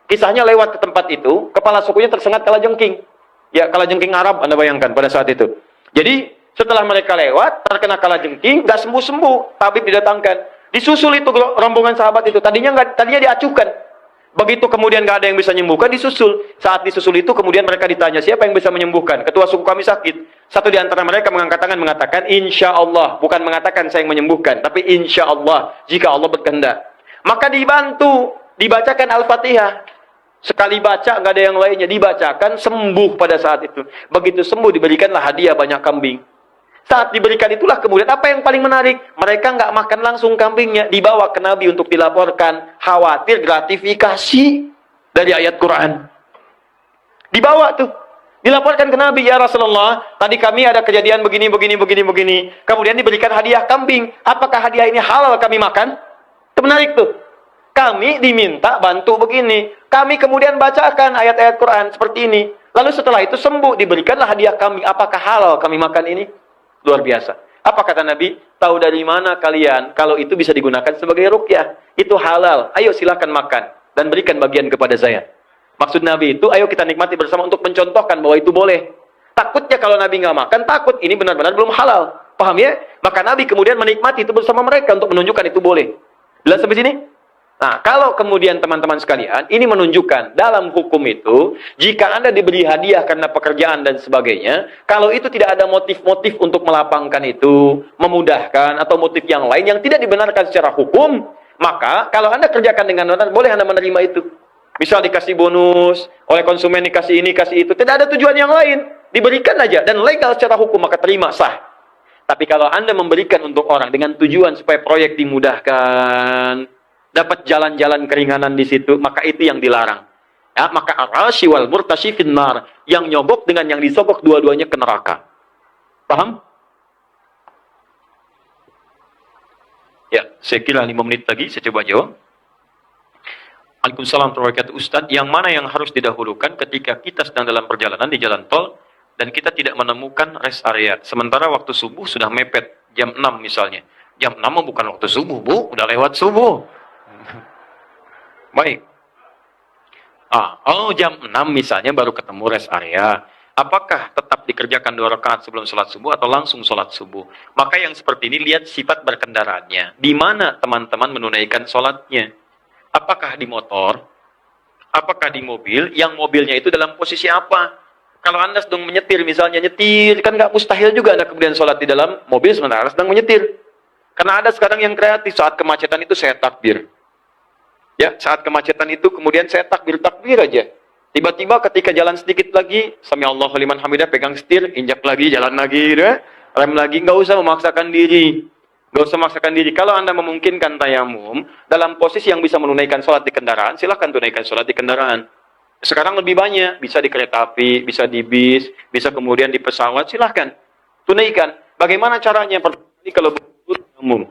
Speaker 2: Kisahnya lewat ke tempat itu, kepala sukunya tersengat kalajengking. Ya, kalajengking Arab, Anda bayangkan pada saat itu. Jadi, setelah mereka lewat, terkena kalajengking, nggak sembuh-sembuh. Tabib didatangkan. Disusul itu rombongan sahabat itu. Tadinya diacukan. Begitu kemudian nggak ada yang bisa menyembuhkan, disusul. Saat disusul itu, kemudian mereka ditanya, siapa yang bisa menyembuhkan? Ketua suku kami sakit. Satu di antara mereka mengangkat tangan mengatakan, insya Allah. Bukan mengatakan saya yang menyembuhkan, tapi insya Allah. Jika Allah berkehendak. Maka dibantu, dibacakan Al-Fatihah. Sekali baca, nggak ada yang lainnya. Dibacakan, sembuh pada saat itu. Begitu sembuh, diberikanlah hadiah banyak kambing. Saat diberikan itulah kemudian, apa yang paling menarik? Mereka nggak makan langsung kambingnya. Dibawa ke Nabi untuk dilaporkan. Khawatir gratifikasi dari ayat Quran. Dibawa tuh. Dilaporkan ke Nabi, ya Rasulullah, tadi kami ada kejadian begini. Kemudian diberikan hadiah kambing. Apakah hadiah ini halal kami makan? Itu menarik tuh. Kami diminta bantu begini. Kami kemudian bacakan ayat-ayat Quran seperti ini. Lalu setelah itu sembuh, diberikanlah hadiah kambing. Apakah halal kami makan ini? Luar biasa. Apa kata Nabi? Tahu dari mana kalian kalau itu bisa digunakan sebagai ruqyah? Itu halal. Ayo silakan makan dan berikan bagian kepada saya. Maksud Nabi itu, ayo kita nikmati bersama untuk mencontohkan bahwa itu boleh. Takutnya kalau Nabi nggak makan, takut ini benar-benar belum halal. Paham ya? Maka Nabi kemudian menikmati itu bersama mereka untuk menunjukkan itu boleh. Jelas sampai sini? Nah, kalau kemudian teman-teman sekalian, ini menunjukkan dalam hukum itu, jika Anda diberi hadiah karena pekerjaan dan sebagainya, kalau itu tidak ada motif-motif untuk melapangkan itu, memudahkan, atau motif yang lain yang tidak dibenarkan secara hukum, maka kalau Anda kerjakan dengan benar, boleh Anda menerima itu. Misal dikasih bonus, oleh konsumen dikasih ini, kasih itu. Tidak ada tujuan yang lain. Diberikan aja. Dan legal secara hukum, maka terima, sah. Tapi kalau Anda memberikan untuk orang dengan tujuan supaya proyek dimudahkan, dapat jalan-jalan keringanan di situ, maka itu yang dilarang. Ya, maka ar-rashi wal murtashi finnar. Yang nyogok dengan yang disogok, dua-duanya ke neraka. Paham? Ya, saya kira 5 menit lagi, saya coba jawab. Waalaikumsalam warahmatullahi wabarakatuh. Ustadz, yang mana yang harus didahulukan ketika kita sedang dalam perjalanan di jalan tol dan kita tidak menemukan rest area? Sementara waktu subuh sudah mepet, jam 6 misalnya. Jam 6 bukan waktu subuh, Bu. Udah lewat subuh. Baik. Jam 6 misalnya baru ketemu rest area. Apakah tetap dikerjakan 2 rakaat sebelum sholat subuh atau langsung sholat subuh? Maka yang seperti ini lihat sifat berkendaraannya. Di mana teman-teman menunaikan sholatnya? Apakah di motor? Apakah di mobil? Yang mobilnya itu dalam posisi apa? Kalau Anda sedang menyetir, misalnya nyetir, kan nggak mustahil juga Anda kemudian sholat di dalam mobil sementara sedang menyetir. Karena ada sekarang yang kreatif, saat kemacetan itu saya takbir. Ya, saat kemacetan itu kemudian saya takbir aja. Tiba-tiba ketika jalan sedikit lagi, Sami Allahu liman hamidah, pegang setir, injak lagi, jalan lagi, rem lagi, nggak usah memaksakan diri. Nggak usah memaksakan diri. Kalau Anda memungkinkan tayamum, dalam posisi yang bisa menunaikan sholat di kendaraan, silahkan tunaikan sholat di kendaraan. Sekarang lebih banyak, bisa di kereta api, bisa di bis, bisa kemudian di pesawat, silahkan. Tunaikan. Bagaimana caranya? Pertama, kalau tayamum.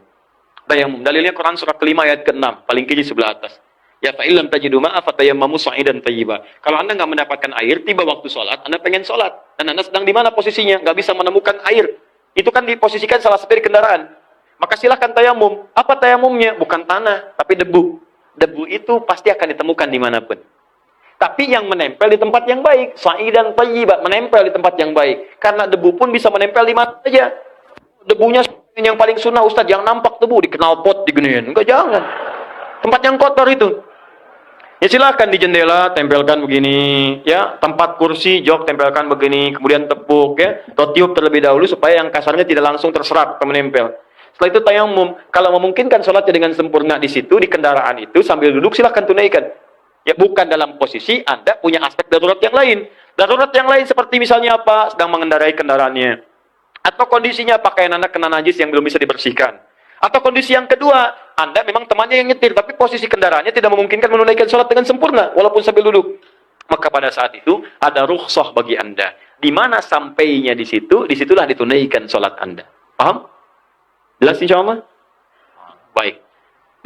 Speaker 2: Tayamum. Dalilnya Quran surah ke-5 ayat ke-6, paling kiri sebelah atas. Ya fa'ilam tajidu ma'a fatayammamu sa'idan tayyiba. Kalau Anda nggak mendapatkan air, tiba waktu sholat, Anda pengen sholat. Dan Anda sedang di mana posisinya? Nggak bisa menemukan air. Itu kan diposisikan salah satu di kendaraan. Maka silahkan tayamum. Apa tayamumnya? Bukan tanah, tapi debu. Debu itu pasti akan ditemukan dimanapun. Tapi yang menempel di tempat yang baik. Sa'idan tayyiba, menempel di tempat yang baik. Karena debu pun bisa menempel di mana saja. Debunya yang paling sunnah, Ustadz, yang nampak debu, di knalpot, diginiin. Enggak, jangan. Tempat yang kotor itu. Ya silahkan di jendela, tempelkan begini. Ya, tempat kursi, jok, tempelkan begini. Kemudian tepuk, ya. Atau tiup terlebih dahulu supaya yang kasarnya tidak langsung terserap atau menempel. Setelah itu tayamum. Kalau memungkinkan sholatnya dengan sempurna di situ, di kendaraan itu, sambil duduk silahkan tunaikan. Ya, bukan dalam posisi Anda punya aspek darurat yang lain. Darurat yang lain seperti misalnya apa? Sedang mengendarai kendaraannya. Atau kondisinya pakaian Anda kena najis yang belum bisa dibersihkan. Atau kondisi yang kedua, Anda memang temannya yang nyetir, tapi posisi kendaraannya tidak memungkinkan menunaikan sholat dengan sempurna, walaupun sambil duduk. Maka pada saat itu, ada rukhsah bagi Anda. Di mana sampainya di situ, disitulah ditunaikan sholat Anda. Paham? Jelas insya Allah? Baik.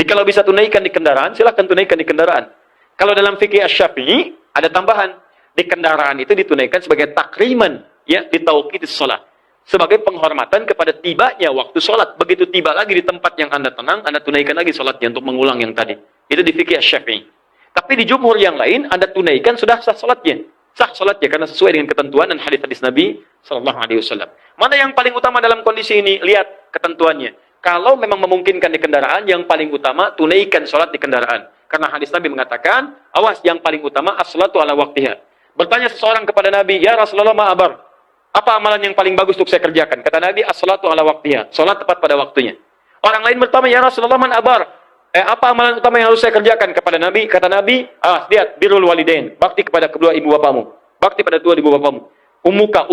Speaker 2: Jadi kalau bisa tunaikan di kendaraan, silahkan tunaikan di kendaraan. Kalau dalam fikih Asy-Syafi'i, ada tambahan. Di kendaraan itu ditunaikan sebagai takriman, ya, di tauqitis sholat. Sebagai penghormatan kepada tibanya waktu sholat. Begitu tiba lagi di tempat yang Anda tenang, Anda tunaikan lagi sholatnya untuk mengulang yang tadi. Itu di fikih Asy-Syafi'i. Tapi di jumhur yang lain, Anda tunaikan sudah sah sholatnya. Sah sholatnya karena sesuai dengan ketentuan dan hadis-hadis Nabi SAW. Mana yang paling utama dalam kondisi ini? Lihat ketentuannya. Kalau memang memungkinkan di kendaraan, yang paling utama tunaikan sholat di kendaraan. Karena hadis Nabi mengatakan, awas, yang paling utama as-sholatu ala waktiha. Bertanya seseorang kepada Nabi, ya Rasulullah ma'abar, apa amalan yang paling bagus untuk saya kerjakan? Kata Nabi, as-sholatu ala waktiha. Sholat tepat pada waktunya. Orang lain bertanya, ya Rasulullah man abar, Apa amalan utama yang harus saya kerjakan kepada Nabi? Kata Nabi, lihat, birrul walidain, bakti kepada kedua ibu bapamu. Bakti pada kedua ibu bapamu. Umuka,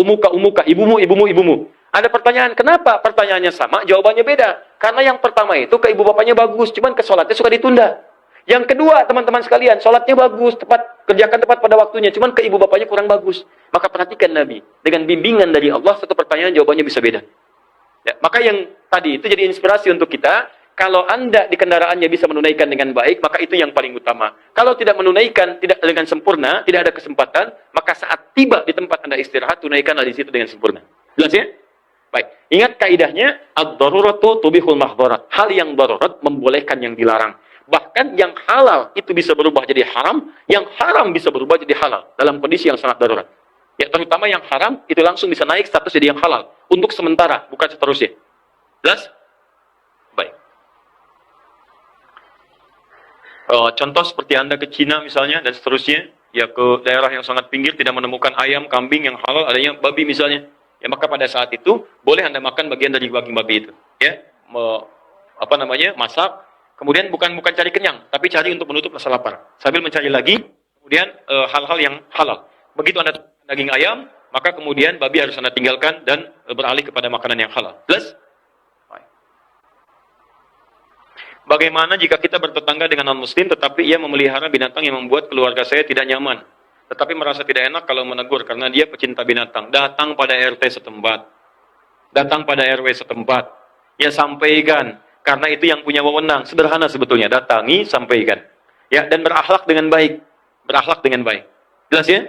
Speaker 2: ibumu. Ada pertanyaan, kenapa pertanyaannya sama, jawabannya beda? Karena yang pertama itu ke ibu bapaknya bagus, cuman ke sholatnya suka ditunda. Yang kedua, teman-teman sekalian, sholatnya bagus, kerjakan tepat pada waktunya, cuman ke ibu bapaknya kurang bagus. Maka perhatikan Nabi, dengan bimbingan dari Allah, satu pertanyaan jawabannya bisa beda. Ya, maka yang tadi itu jadi inspirasi untuk kita. Kalau Anda di kendaraannya bisa menunaikan dengan baik, maka itu yang paling utama. Kalau tidak menunaikan, tidak dengan sempurna, tidak ada kesempatan, maka saat tiba di tempat Anda istirahat, tunaikanlah di situ dengan sempurna. Jelas ya? Baik. Ingat kaidahnya, ad-daruratu tubihul mahdharat. Hal yang darurat membolehkan yang dilarang. Bahkan yang halal itu bisa berubah jadi haram, yang haram bisa berubah jadi halal dalam kondisi yang sangat darurat. Ya, terutama yang haram itu langsung bisa naik status jadi yang halal untuk sementara, bukan seterusnya. Jelas? Baik. Contoh seperti Anda ke Cina misalnya dan seterusnya, ya ke daerah yang sangat pinggir tidak menemukan ayam, kambing yang halal, adanya babi misalnya. Ya maka pada saat itu boleh Anda makan bagian dari daging babi itu. Ya, masak. Kemudian bukan cari kenyang, tapi cari untuk menutup rasa lapar. Sambil mencari lagi, kemudian hal-hal yang halal. Begitu Anda daging ayam, maka kemudian babi harus Anda tinggalkan dan beralih kepada makanan yang halal. Plus, bagaimana jika kita bertetangga dengan non-muslim tetapi ia memelihara binatang yang membuat keluarga saya tidak nyaman, tetapi merasa tidak enak kalau menegur karena dia pecinta binatang? Datang pada RT setempat. Datang pada RW setempat. Ya sampaikan, karena itu yang punya wewenang. Sederhana sebetulnya, datangi, sampaikan. Ya, dan berakhlak dengan baik. Berakhlak dengan baik. Jelas ya?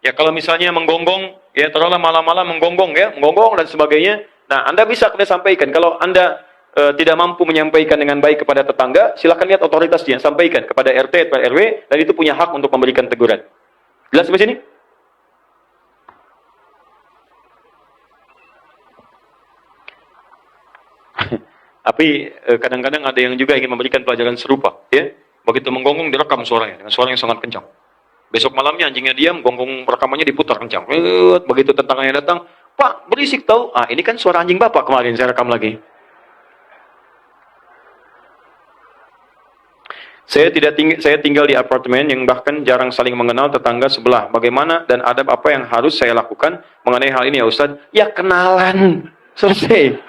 Speaker 2: Ya kalau misalnya menggonggong, ya taruhlah malam-malam menggonggong dan sebagainya. Nah, Anda bisa sampaikan. Kalau Anda tidak mampu menyampaikan dengan baik kepada tetangga, silakan lihat otoritasnya, sampaikan kepada RT atau RW, dan itu punya hak untuk memberikan teguran. Jelas sampai sini? Tapi kadang-kadang ada yang juga ingin memberikan pelajaran serupa, ya. Begitu menggonggong direkam suaranya dengan suara yang sangat kencang. Besok malamnya anjingnya diam, gonggong rekamannya diputar kencang. Begitu tetangganya datang, "Pak, berisik tahu." Ini kan suara anjing Bapak kemarin saya rekam lagi. Saya tinggal di apartemen yang bahkan jarang saling mengenal tetangga sebelah. Bagaimana dan adab apa yang harus saya lakukan mengenai hal ini ya Ustaz? Ya kenalan. Selesai.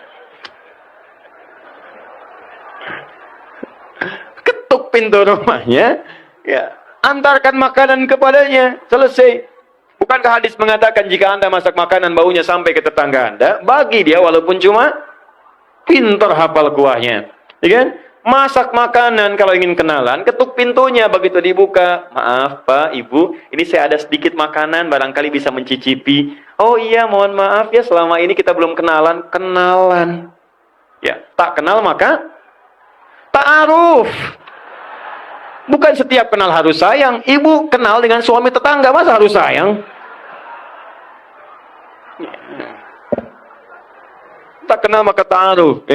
Speaker 2: Ketuk pintu rumahnya, ya, antarkan makanan kepadanya. Selesai. Bukankah hadis mengatakan jika Anda masak makanan baunya sampai ke tetangga Anda, bagi dia walaupun cuma pintar hafal kuahnya. Ya kan? Masak makanan kalau ingin kenalan, ketuk pintunya, begitu dibuka. "Maaf Pak, Ibu, ini saya ada sedikit makanan, barangkali bisa mencicipi." "Oh iya, mohon maaf ya, selama ini kita belum kenalan." Kenalan. Ya, tak kenal maka ta'aruf. Bukan setiap kenal harus sayang. Ibu kenal dengan suami tetangga, masa harus sayang? Tak kenal maka ta'aruf.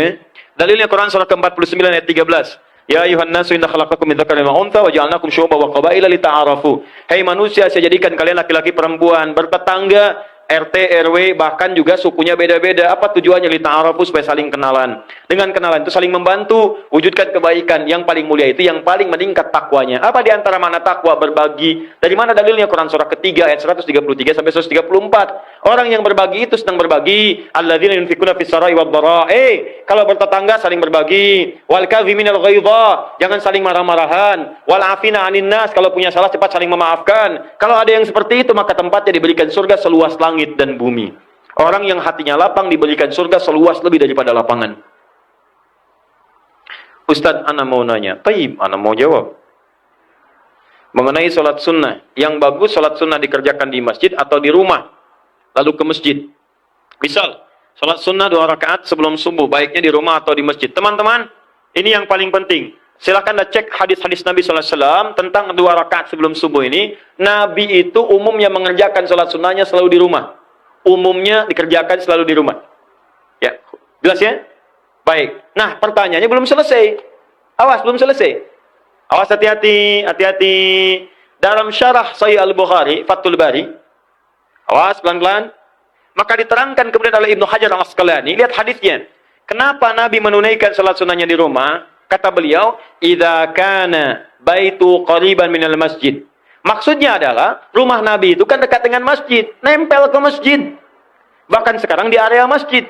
Speaker 2: Dalilnya Quran surah ke-49 ayat 13. Ya ayuhan nasu inna khalaqakum min dzakarin wa untha wa ja'alnakum syu'uban wa qabaila lita'arafu. Hai manusia, saya jadikan kalian laki-laki perempuan bertetangga, RT, RW, bahkan juga sukunya beda-beda. Apa tujuannya? Lita'arafu, supaya saling kenalan. Dengan kenalan itu saling membantu, wujudkan kebaikan. Yang paling mulia itu yang paling meningkat takwanya. Apa di antara mana takwa? Berbagi. Dari mana dalilnya? Quran surah ketiga ayat 133 sampai 134. Orang yang berbagi itu sedang berbagi. Alladzina yunfikuna fis sarai wad dharaa. Kalau bertetangga saling berbagi. Wal kadhiminal ghaidha, jangan saling marah-marahan. Wal afina 'anin nas, kalau punya salah cepat saling memaafkan. Kalau ada yang seperti itu, maka tempatnya diberikan surga seluas langit dan bumi. Orang yang hatinya lapang diberikan surga seluas lebih daripada lapangan. Ustadz, ana mau nanya. Taib, ana mau jawab. Mengenai sholat sunnah, yang bagus sholat sunnah dikerjakan di masjid atau di rumah, lalu ke masjid. Misal, sholat sunnah 2 rakaat sebelum subuh, baiknya di rumah atau di masjid. Teman-teman, ini yang paling penting. Silahkan anda cek hadis-hadis Nabi SAW tentang 2 rakaat sebelum subuh ini. Nabi itu umumnya mengerjakan sholat sunnahnya selalu di rumah. Umumnya dikerjakan selalu di rumah. Ya, jelas ya? Baik. Nah, pertanyaannya belum selesai. Awas, belum selesai. Awas, hati-hati, hati-hati. Dalam syarah Sahih Al-Bukhari, Fathul Bari. Awas, pelan-pelan. Maka diterangkan kemudian oleh Ibnu Hajar Al-Asqalani. Lihat hadisnya. Kenapa Nabi menunaikan sholat sunnahnya di rumah? Kata beliau, "Idza kana baitu qariban minal masjid." Maksudnya adalah rumah Nabi itu kan dekat dengan masjid, nempel ke masjid. Bahkan sekarang di area masjid.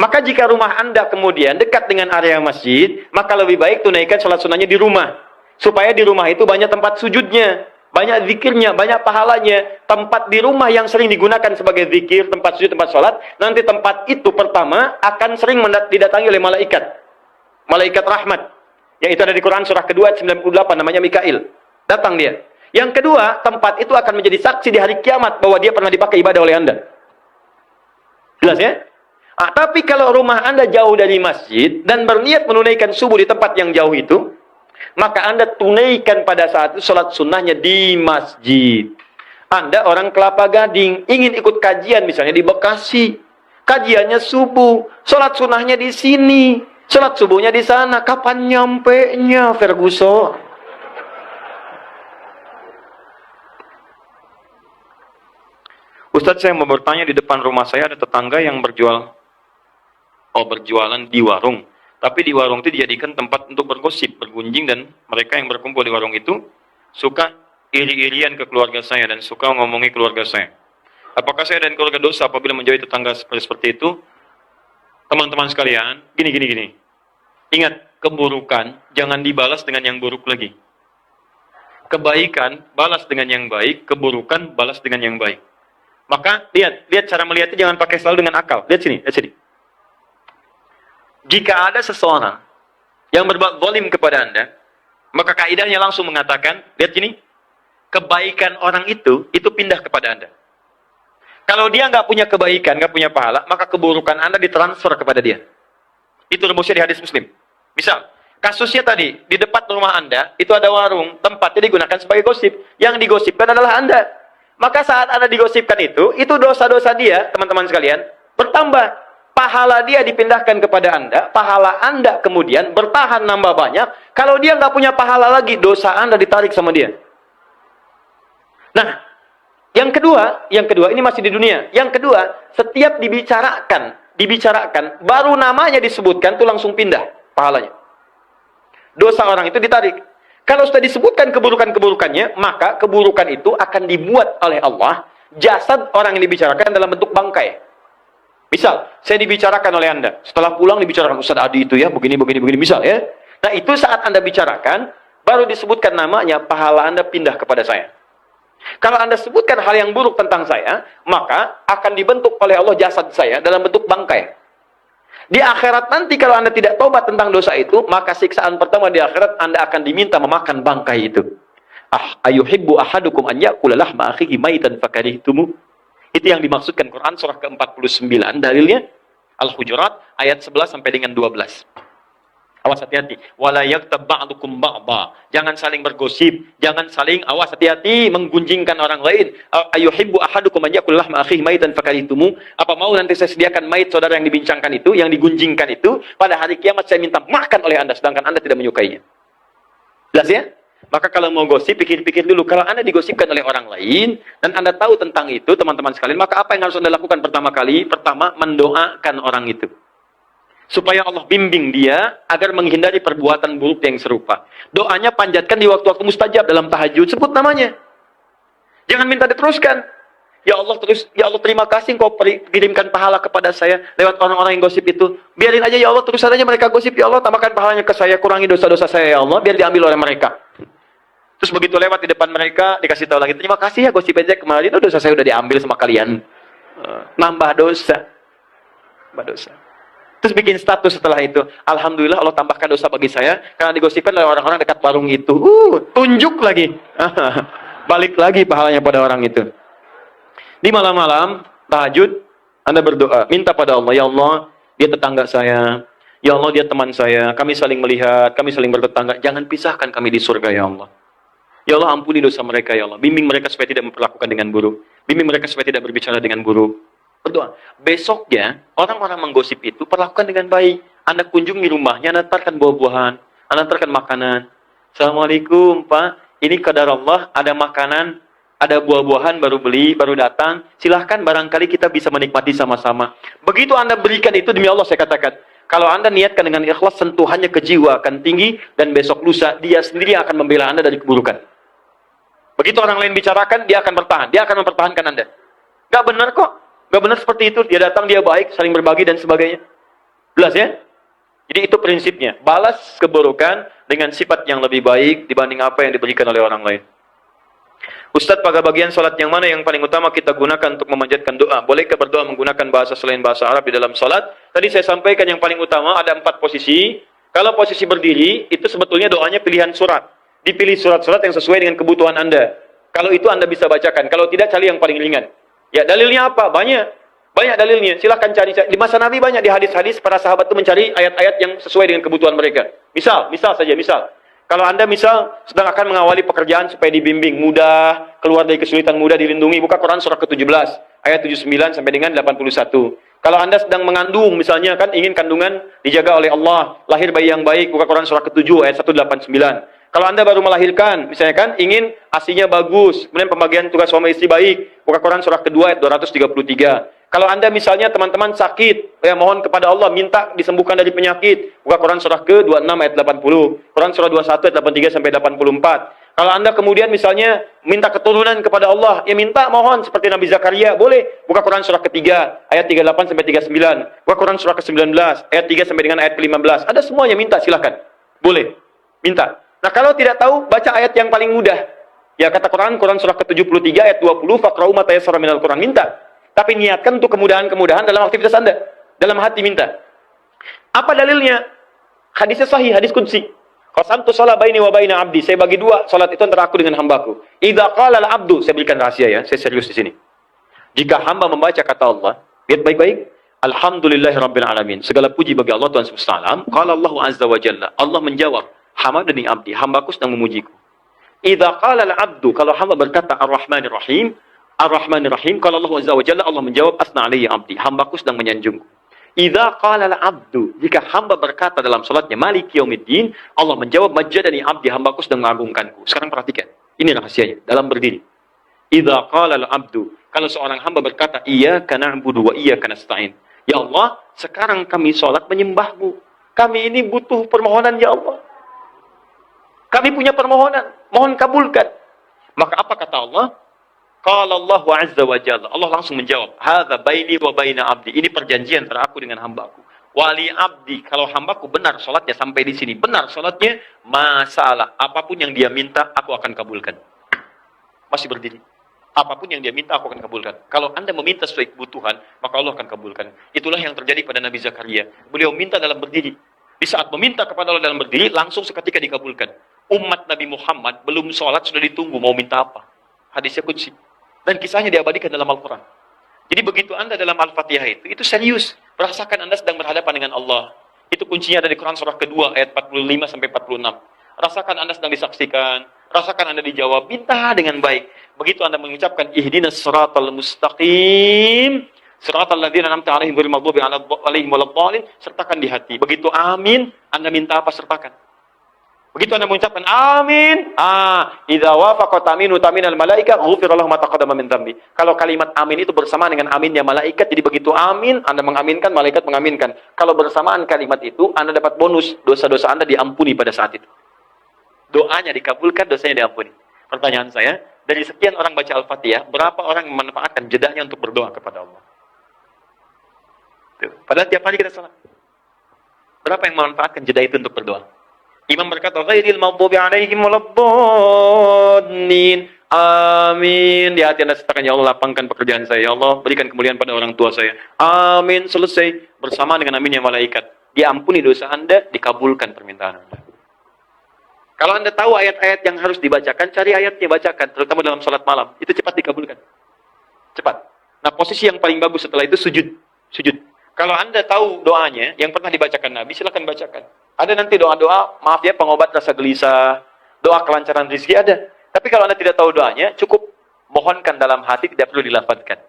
Speaker 2: Maka jika rumah Anda kemudian dekat dengan area masjid, maka lebih baik tunaikan sholat sunnahnya di rumah. Supaya di rumah itu banyak tempat sujudnya, banyak zikirnya, banyak pahalanya. Tempat di rumah yang sering digunakan sebagai zikir, tempat sujud, tempat sholat, nanti tempat itu pertama akan sering didatangi oleh malaikat. Malaikat rahmat. Yang itu ada di Quran surah kedua 98, namanya Mikail. Datang dia. Yang kedua, tempat itu akan menjadi saksi di hari kiamat bahwa dia pernah dipakai ibadah oleh Anda. Jelas ya? Tapi kalau rumah Anda jauh dari masjid dan berniat menunaikan subuh di tempat yang jauh itu, maka Anda tunaikan pada saat itu sholat sunnahnya di masjid. Anda orang Kelapa Gading, ingin ikut kajian misalnya di Bekasi. Kajiannya subuh, sholat sunnahnya di sini, sholat subuhnya di sana. Kapan nyampe-nya, Ferguson? Ustadz, saya mau bertanya, di depan rumah saya ada tetangga yang berjualan di warung. Tapi di warung itu dijadikan tempat untuk bergosip, bergunjing, dan mereka yang berkumpul di warung itu suka iri-irian ke keluarga saya dan suka ngomongi keluarga saya. Apakah saya dan keluarga dosa apabila menjauhi tetangga seperti itu? Teman-teman sekalian, gini. Ingat, keburukan jangan dibalas dengan yang buruk lagi. Kebaikan balas dengan yang baik, keburukan balas dengan yang baik. Maka lihat cara melihatnya, jangan pakai selalu dengan akal. Lihat sini. Jika ada seseorang yang berbuat zalim kepada Anda, maka kaidahnya langsung mengatakan, lihat sini, kebaikan orang itu pindah kepada Anda. Kalau dia nggak punya kebaikan, nggak punya pahala, maka keburukan Anda ditransfer kepada dia. Itu rumusnya di hadis Muslim. Misal, kasusnya tadi, di depan rumah Anda, itu ada warung, tempatnya digunakan sebagai gosip. Yang digosipkan adalah Anda. Maka saat Anda digosipkan itu dosa-dosa dia, teman-teman sekalian, bertambah. Pahala dia dipindahkan kepada Anda, pahala Anda kemudian bertahan nambah banyak. Kalau dia nggak punya pahala lagi, dosa Anda ditarik sama dia. Nah, yang kedua, ini masih di dunia. Yang kedua, setiap dibicarakan, baru namanya disebutkan, tuh langsung pindah pahalanya. Dosa orang itu ditarik. Kalau sudah disebutkan keburukan-keburukannya, maka keburukan itu akan dibuat oleh Allah, jasad orang yang dibicarakan dalam bentuk bangkai. Misal, saya dibicarakan oleh Anda. Setelah pulang dibicarakan, Ustaz Adi itu ya, begini. Misal ya. Nah, itu saat Anda bicarakan, baru disebutkan namanya, pahala Anda pindah kepada saya. Kalau Anda sebutkan hal yang buruk tentang saya, maka akan dibentuk oleh Allah jasad saya dalam bentuk bangkai. Di akhirat nanti kalau Anda tidak tobat tentang dosa itu, maka siksaan pertama di akhirat Anda akan diminta memakan bangkai itu. Ayuhibbu ahadukum an ya'kula lahma akhihi maitan fakarihtumu. Itu yang dimaksudkan Quran surah ke-49, dalilnya Al-Hujurat ayat 11 sampai dengan 12. Awas hati-hati. Wala yaktab ba'dukum ba'da. Jangan saling bergosip, jangan saling, awas hati-hati menggunjingkan orang lain. Ayuhibbu ahadukum an ya'kula lahma akhihi maitan fakarihtumu. Apa mau nanti saya sediakan mait saudara yang dibincangkan itu, yang digunjingkan itu, pada hari kiamat saya minta makan oleh Anda sedangkan Anda tidak menyukainya. Jelas ya? Maka kalau mau gosip, pikir-pikir dulu. Kalau Anda digosipkan oleh orang lain, dan Anda tahu tentang itu, teman-teman sekalian, maka apa yang harus Anda lakukan pertama kali? Pertama, mendoakan orang itu. Supaya Allah bimbing dia, agar menghindari perbuatan buruk yang serupa. Doanya panjatkan di waktu-waktu mustajab dalam tahajud. Sebut namanya. Jangan minta diteruskan. Ya Allah, terima kasih Engkau kirimkan pahala kepada saya lewat orang-orang yang gosip itu. Biarin aja ya Allah, terus saja mereka gosip. Ya Allah, tambahkan pahalanya ke saya, kurangi dosa-dosa saya ya Allah, biar diambil oleh mereka. Terus begitu lewat di depan mereka, dikasih tahu lagi, terima kasih ya gosip aja kemarin, itu dosa saya udah diambil sama kalian. Nambah dosa. Terus bikin status setelah itu, Alhamdulillah Allah tambahkan dosa bagi saya, karena digosipkan oleh orang-orang dekat warung itu. Tunjuk lagi. Balik lagi pahalanya pada orang itu. Di malam-malam, tahajud, Anda berdoa, minta pada Allah, ya Allah, dia tetangga saya, ya Allah dia teman saya, kami saling melihat, kami saling bertetangga, jangan pisahkan kami di surga ya Allah. Ya Allah ampuni dosa mereka ya Allah. Bimbing mereka supaya tidak memperlakukan dengan buruk. Bimbing mereka supaya tidak berbicara dengan buruk. Berdoa. Besoknya, orang-orang menggosip itu perlakukan dengan baik. Anda kunjungi rumahnya, Anda antarkan buah-buahan, Anda antarkan makanan. Assalamualaikum Pak, ini qadar Allah, ada makanan, ada buah-buahan baru beli, baru datang. Silahkan barangkali kita bisa menikmati sama-sama. Begitu Anda berikan itu, demi Allah saya katakan, Kalau Anda niatkan dengan ikhlas, sentuhannya ke jiwa akan tinggi, dan besok lusa, dia sendiri akan membela Anda dari keburukan. Begitu orang lain bicarakan, dia akan bertahan. Dia akan mempertahankan Anda. Gak benar kok. Gak benar seperti itu. Dia datang, dia baik, saling berbagi, dan sebagainya. Jelas ya? Jadi itu prinsipnya. Balas keburukan dengan sifat yang lebih baik dibanding apa yang diberikan oleh orang lain. Ustadz, pada bagian sholat yang mana yang paling utama kita gunakan untuk memanjatkan doa? Bolehkah berdoa menggunakan bahasa selain bahasa Arab di dalam sholat? Tadi saya sampaikan yang paling utama ada 4 posisi. Kalau posisi berdiri, itu sebetulnya doanya pilihan surat. Dipilih surat-surat yang sesuai dengan kebutuhan Anda. Kalau itu Anda bisa bacakan. Kalau tidak, cari yang paling ringan. Ya, dalilnya apa? Banyak. Banyak dalilnya. Silahkan cari. Di masa Nabi banyak di hadis-hadis, para sahabat itu mencari ayat-ayat yang sesuai dengan kebutuhan mereka. Misal saja. Kalau Anda misal sedang akan mengawali pekerjaan supaya dibimbing, mudah, keluar dari kesulitan, mudah dilindungi, buka Quran surah ke-17, ayat 79 sampai dengan 81. Kalau Anda sedang mengandung, misalnya kan ingin kandungan dijaga oleh Allah, lahir bayi yang baik, buka Quran surah ke-7, ayat 189. Kalau Anda baru melahirkan, misalnya kan ingin ASI-nya bagus, kemudian pembagian tugas suami istri baik, buka Quran surah ke-2, ayat 233. Kalau Anda misalnya teman-teman sakit, ya mohon kepada Allah minta disembuhkan dari penyakit. Buka Quran surah ke-26 ayat 80, Quran surah 21 ayat 83 sampai 84. Kalau Anda kemudian misalnya minta keturunan kepada Allah, ya minta mohon seperti Nabi Zakaria, boleh. Buka Quran surah ke-3 ayat 38 sampai 39. Buka Quran surah ke-19 ayat 3 sampai dengan ayat ke-15. Ada semuanya, minta silakan. Boleh. Minta. Nah, kalau tidak tahu, baca ayat yang paling mudah. Ya kata Quran surah ke-73 ayat 20, faqra'u ma tayassara minal Quran, minta. Tapi niatkan untuk kemudahan-kemudahan dalam aktivitas Anda. Dalam hati minta. Apa dalilnya? Hadisnya sahih, hadis qudsi. Qasamtu shalah baini wa baina abdi. Saya bagi 2 salat itu antara aku dengan hambaku. Idza qala al-abdu, saya berikan rahasia ya, saya serius di sini. Jika hamba membaca kata Allah, lihat baik-baik, alhamdulillahirabbil alamin. Segala puji bagi Allah Tuhan semesta alam. Qala Allah azza wa jalla. Allah menjawab, hamadani abdi, hambaku sedang memujiku. Idza qala al-abdu, kalau hamba berkata ar-rahmanir rahim, Ar-Rahmanir Rahim, kalau Allah Azza wa Jalla, Allah menjawab, asna alayya abdi, hambaku sedang menyanjungku. Idza qala al-abdu, jika hamba berkata dalam salatnya, maliki yaumiddin, Allah menjawab, majjadani abdi, hambaku sedang mengagungkanku. Sekarang perhatikan, ini rahasianya, dalam berdiri. Idza qala al-abdu, kalau seorang hamba berkata, iyyaka na'budu wa iyyaka nasta'in. Ya Allah, sekarang kami salat menyembahmu. Kami ini butuh permohonan, ya Allah. Kami punya permohonan, mohon kabulkan. Maka apa kata Allah? Qala Allah azza wa jalla. Allah langsung menjawab, hadza baini wa baina abdi. Ini perjanjian antara aku dengan hambaku. Wali abdi, kalau hambaku benar salatnya sampai di sini, benar salatnya, masalah apapun yang dia minta aku akan kabulkan. Masih berdiri. Apapun yang dia minta aku akan kabulkan. Kalau Anda meminta sesuai kebutuhan, maka Allah akan kabulkan. Itulah yang terjadi pada Nabi Zakaria. Beliau minta dalam berdiri. Di saat meminta kepada Allah dalam berdiri, langsung seketika dikabulkan. Umat Nabi Muhammad belum sholat sudah ditunggu mau minta apa. Hadisnya qudsi. Dan kisahnya diabadikan dalam Al-Quran. Jadi begitu Anda dalam Al-Fatihah itu serius. Rasakan Anda sedang berhadapan dengan Allah. Itu kuncinya dari Quran surah kedua ayat 45 sampai 46. Rasakan Anda sedang disaksikan. Rasakan Anda dijawab. Minta dengan baik. Begitu Anda mengucapkan ihdinas siratal mustaqim, siratal ladzina an'amta 'alaihim ghairil maghdubi 'alaihim waladdallin, sertakan di hati. Begitu amin, Anda minta apa sertakan. Begitu Anda mengucapkan amin, idza wafaqa taminu taminal malaika ghufira lahu ma taqaddama min dzambi. Kalau kalimat amin itu bersamaan dengan aminnya malaikat, jadi begitu amin Anda mengaminkan, malaikat mengaminkan. Kalau bersamaan kalimat itu, Anda dapat bonus, dosa-dosa Anda diampuni pada saat itu. Doanya dikabulkan, dosanya diampuni. Pertanyaan saya, dari sekian orang baca Al-Fatihah, berapa orang memanfaatkan jedanya untuk berdoa kepada Allah? Tuh. Padahal tiap hari kita salat. Berapa yang memanfaatkan jeda itu untuk berdoa? Imam berkata, ghairil maghdubi 'alaihim waladdallin. Amin. Di hati Anda sertakan, ya Allah lapangkan pekerjaan saya. Ya Allah berikan kemuliaan pada orang tua saya. Amin. Selesai. Bersama dengan aminnya malaikat. Diampuni dosa Anda, dikabulkan permintaan Anda. Kalau Anda tahu ayat-ayat yang harus dibacakan, cari ayatnya, bacakan. Terutama dalam salat malam. Itu cepat dikabulkan. Cepat. Nah, posisi yang paling bagus setelah itu sujud. Sujud. Kalau Anda tahu doanya, yang pernah dibacakan Nabi, silakan bacakan. Ada nanti doa-doa, maaf ya, pengobat rasa gelisah, doa kelancaran rezeki ada. Tapi kalau Anda tidak tahu doanya, cukup mohonkan dalam hati, tidak perlu dilafadzkan.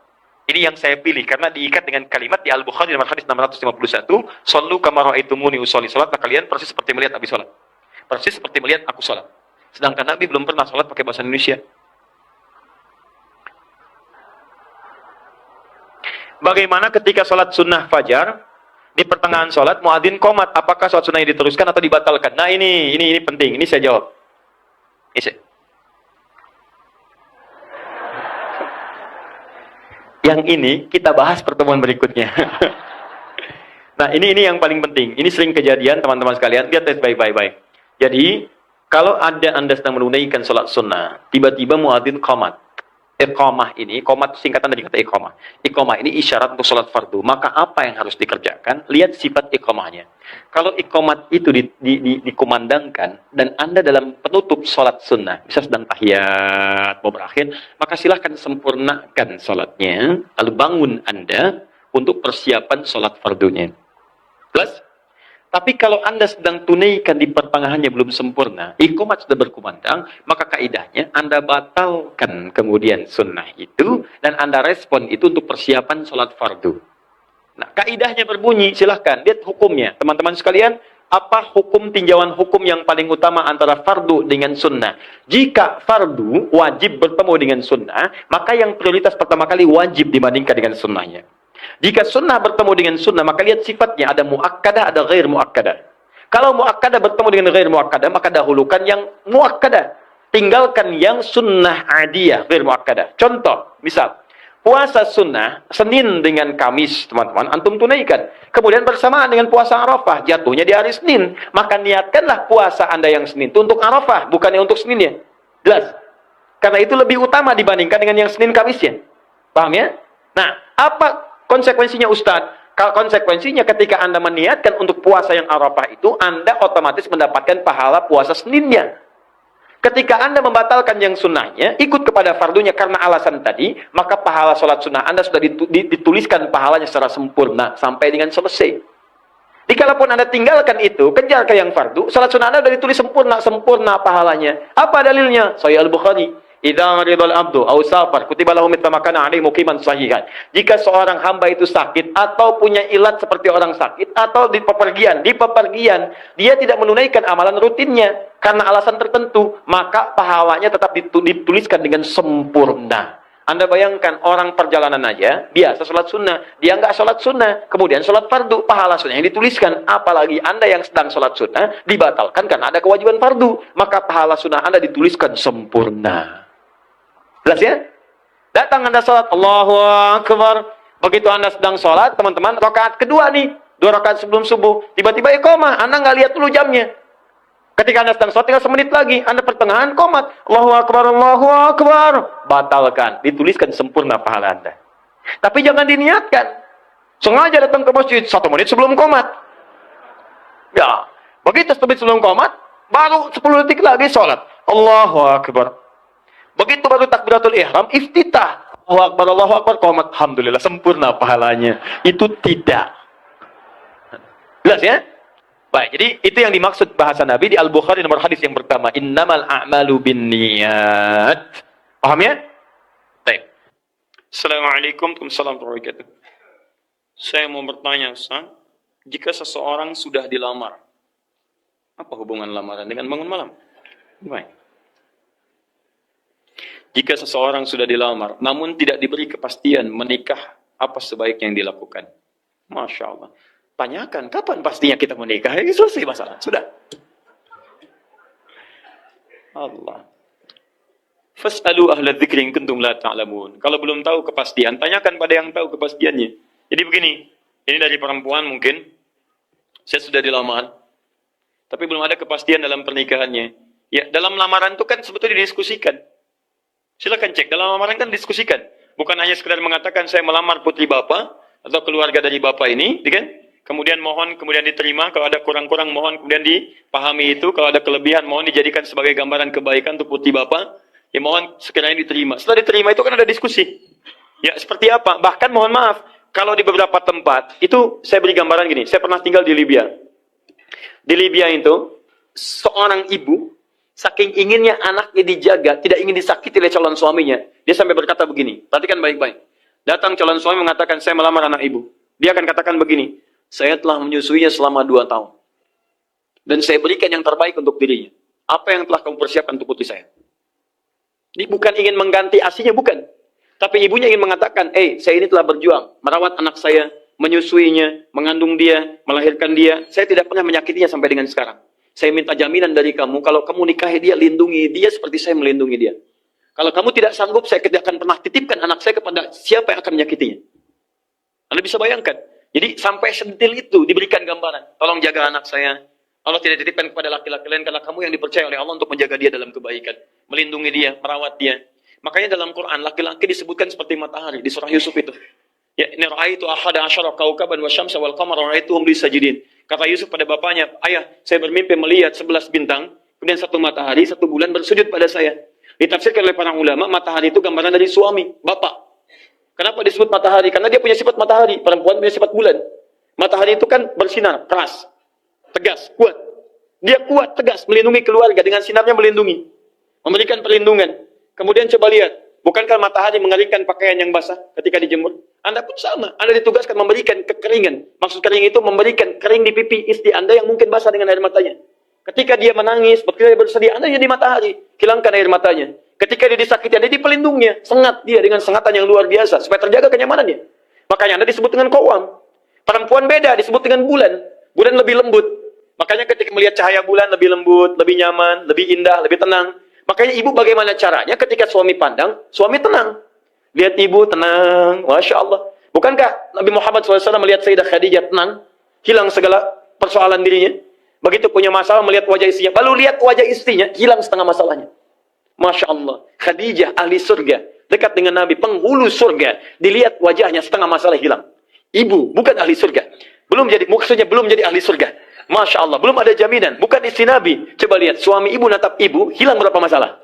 Speaker 2: Ini yang saya pilih, karena diikat dengan kalimat di Al-Bukhari nomor hadis 651, Sallu kama ra'aitumuni usolli. Salatlah kalian persis seperti melihat Nabi salat. Persis seperti melihat aku salat. Sedangkan Nabi belum pernah salat pakai bahasa Indonesia. Bagaimana ketika salat sunnah fajar, Di pertengahan sholat, muadzin qomat. Apakah sholat sunnahnya diteruskan atau dibatalkan? Nah ini penting. Ini saya jawab. Yang ini kita bahas pertemuan berikutnya. Nah ini yang paling penting. Ini sering kejadian teman-teman sekalian. Lihat baik-baik. Jadi kalau Anda sedang menunaikan sholat sunnah, tiba-tiba muadzin qomat. Iqamah ini, qomat singkatan dari kata iqamah. Iqamah ini isyarat untuk sholat fardu. Maka apa yang harus dikerjakan? Lihat sifat iqamahnya. Kalau iqamat itu dikumandangkan, dan Anda dalam penutup sholat sunnah, bisa sedang tahiyat, mau berakhir, maka silahkan sempurnakan sholatnya, lalu bangun Anda untuk persiapan sholat fardunya. Plus, tapi kalau Anda sedang tunaikan di pertengahannya belum sempurna, iqamat sudah berkumandang, maka kaidahnya Anda batalkan kemudian sunnah itu, dan Anda respon itu untuk persiapan sholat fardu. Nah, kaidahnya berbunyi, silahkan, lihat hukumnya. Teman-teman sekalian, apa hukum tinjauan hukum yang paling utama antara fardu dengan sunnah? Jika fardu wajib bertemu dengan sunnah, maka yang prioritas pertama kali wajib dibandingkan dengan sunnahnya. Jika sunnah bertemu dengan sunnah, maka lihat sifatnya. Ada muakkadah, ada ghair muakkadah. Kalau muakkadah bertemu dengan ghair muakkadah, maka dahulukan yang muakkadah. Tinggalkan yang sunnah adiyah, ghair muakkadah. Contoh, misal, puasa sunnah, Senin dengan Kamis, teman-teman, antum tunaikan. Kemudian bersamaan dengan puasa Arafah, jatuhnya di hari Senin. Maka niatkanlah puasa Anda yang Senin itu untuk Arafah, bukannya untuk Seninnya. Jelas? Karena itu lebih utama dibandingkan dengan yang Senin Kamisnya. Paham ya? Nah, apa konsekuensinya Ustadz? Kalau konsekuensinya ketika Anda meniatkan untuk puasa yang Arafah itu, Anda otomatis mendapatkan pahala puasa Seninnya. Ketika Anda membatalkan yang sunnahnya, ikut kepada fardunya karena alasan tadi, maka pahala sholat sunnah Anda sudah dituliskan pahalanya secara sempurna sampai dengan selesai. Dikalaupun Anda tinggalkan itu, kejar ke yang fardu, sholat sunnah Anda sudah ditulis sempurna pahalanya. Apa dalilnya? Sahih Al-Bukhari. Idza ridal abdu aw safar kutiba lahu mithla ma kana alaihi muqiman sahihan. Jika seorang hamba itu sakit atau punya ilat seperti orang sakit atau di pepergian dia tidak menunaikan amalan rutinnya karena alasan tertentu, maka pahalanya tetap dituliskan dengan sempurna. Anda bayangkan orang perjalanan aja biasa sholat sunnah, dia nggak sholat sunnah, kemudian sholat fardu, pahala sunnah yang dituliskan. Apalagi Anda yang sedang sholat sunnah dibatalkan karena ada kewajiban fardu, maka pahala sunnah Anda dituliskan sempurna. Jelas ya? Datang Anda sholat, Allahu Akbar. Begitu Anda sedang sholat, teman-teman, rakaat kedua nih, 2 rakaat sebelum subuh, tiba-tiba iqamah, Anda nggak lihat dulu jamnya. Ketika Anda sedang sholat, tinggal semenit lagi, Anda pertengahan qomat, Allahu Akbar, Allahu Akbar. Batalkan, dituliskan sempurna pahala Anda. Tapi jangan diniatkan. Sengaja datang ke masjid 1 menit sebelum qomat. Ya, begitu 1 menit sebelum qomat, baru 10 detik lagi sholat, Allahu Akbar. Begitu baru takbiratul ihram, iftitah. Allahu Akbar, qomat. Alhamdulillah, sempurna pahalanya. Itu tidak. Jelas ya? Baik, jadi itu yang dimaksud bahasa Nabi di Al-Bukhari nomor hadis yang pertama. Innamal a'malu binniyat. Paham ya? Baik. Assalamualaikum warahmatullahi wabarakatuh. Saya mau bertanya, Ustaz. Jika seseorang sudah dilamar, apa hubungan lamaran dengan bangun malam? Baik. Jika seseorang sudah dilamar, namun tidak diberi kepastian menikah, apa sebaiknya yang dilakukan? Masya Allah. Tanyakan, kapan pastinya kita menikah? Ya, selesai masalah. Sudah. Allah. Fas'alu ahla dzikri in kuntum la ta'lamun. Kalau belum tahu kepastian, tanyakan pada yang tahu kepastiannya. Jadi begini, ini dari perempuan mungkin, saya sudah dilamar, tapi belum ada kepastian dalam pernikahannya. Ya, dalam lamaran itu kan sebetulnya didiskusikan. Silakan cek, dalam lamaran kan diskusikan. Bukan hanya sekedar mengatakan saya melamar putri bapak atau keluarga dari bapak ini, kan? Kemudian mohon, kemudian diterima. Kalau ada kurang-kurang mohon, kemudian dipahami itu. Kalau ada kelebihan mohon dijadikan sebagai gambaran kebaikan untuk putri bapak. Ya mohon sekiranya diterima. Setelah diterima itu kan ada diskusi. Ya seperti apa? Bahkan mohon maaf, kalau di beberapa tempat itu saya beri gambaran gini. Saya pernah tinggal di Libya. Di Libya itu seorang ibu saking inginnya anaknya dijaga, tidak ingin disakiti oleh calon suaminya. Dia sampai berkata begini, perhatikan baik-baik. Datang calon suami mengatakan, saya melamar anak ibu. Dia akan katakan begini, saya telah menyusuinya selama 2 tahun. Dan saya berikan yang terbaik untuk dirinya. Apa yang telah kamu persiapkan untuk putri saya? Ini bukan ingin mengganti asinya, bukan. Tapi ibunya ingin mengatakan, saya ini telah berjuang, merawat anak saya,
Speaker 1: menyusuinya, mengandung dia, melahirkan dia. Saya tidak pernah menyakitinya sampai dengan sekarang. Saya minta jaminan dari kamu, kalau kamu nikahi dia, lindungi dia seperti saya melindungi dia. Kalau kamu tidak sanggup, saya tidak akan pernah titipkan anak saya kepada siapa yang akan menyakitinya. Anda bisa bayangkan. Jadi sampai sedetil itu diberikan gambaran. Tolong jaga anak saya. Allah tidak titipkan kepada laki-laki lain karena kamu yang dipercaya oleh Allah untuk menjaga dia dalam kebaikan. Melindungi dia, merawat dia. Makanya dalam Quran, laki-laki disebutkan seperti matahari di surah Yusuf itu. Ya, ini ra'aitu ahada asyara kaukaban wa syamsa wal qamara ra'aituhum li sajidin. Kata Yusuf pada bapaknya, ayah, saya bermimpi melihat 11 bintang, kemudian satu matahari, satu bulan bersujud pada saya. Ditafsirkan oleh para ulama, matahari itu gambaran dari suami, bapak. Kenapa disebut matahari? Karena dia punya sifat matahari, perempuan punya sifat bulan. Matahari itu kan bersinar, keras, tegas, kuat. Dia kuat, tegas, melindungi keluarga, dengan sinarnya melindungi. Memberikan perlindungan. Kemudian coba lihat, bukankah matahari mengeringkan pakaian yang basah ketika dijemur? Anda pun sama. Anda ditugaskan memberikan kekeringan. Maksud kering itu memberikan kering di pipi istri Anda yang mungkin basah dengan air matanya. Ketika dia menangis, bersedih, Anda jadi matahari. Hilangkan air matanya. Ketika dia disakiti, Anda jadi pelindungnya. Sengat dia dengan sengatan yang luar biasa. Supaya terjaga kenyamanannya. Makanya Anda disebut dengan qawwam. Perempuan beda, disebut dengan bulan. Bulan lebih lembut. Makanya ketika melihat cahaya bulan lebih lembut, lebih nyaman, lebih indah, lebih tenang. Makanya ibu bagaimana caranya ketika suami pandang, suami tenang. Lihat ibu tenang, Masya Allah. Bukankah Nabi Muhammad SAW melihat Sayyidah Khadijah tenang, hilang segala persoalan dirinya. Begitu punya masalah melihat wajah istrinya, lalu lihat wajah istrinya, hilang setengah masalahnya. Masya Allah, Khadijah ahli surga, dekat dengan Nabi, penghulu surga, dilihat wajahnya setengah masalah hilang. Ibu bukan ahli surga, maksudnya belum jadi ahli surga. Masya Allah, belum ada jaminan, bukan istri Nabi. Coba lihat, suami ibu natap ibu, hilang berapa masalah?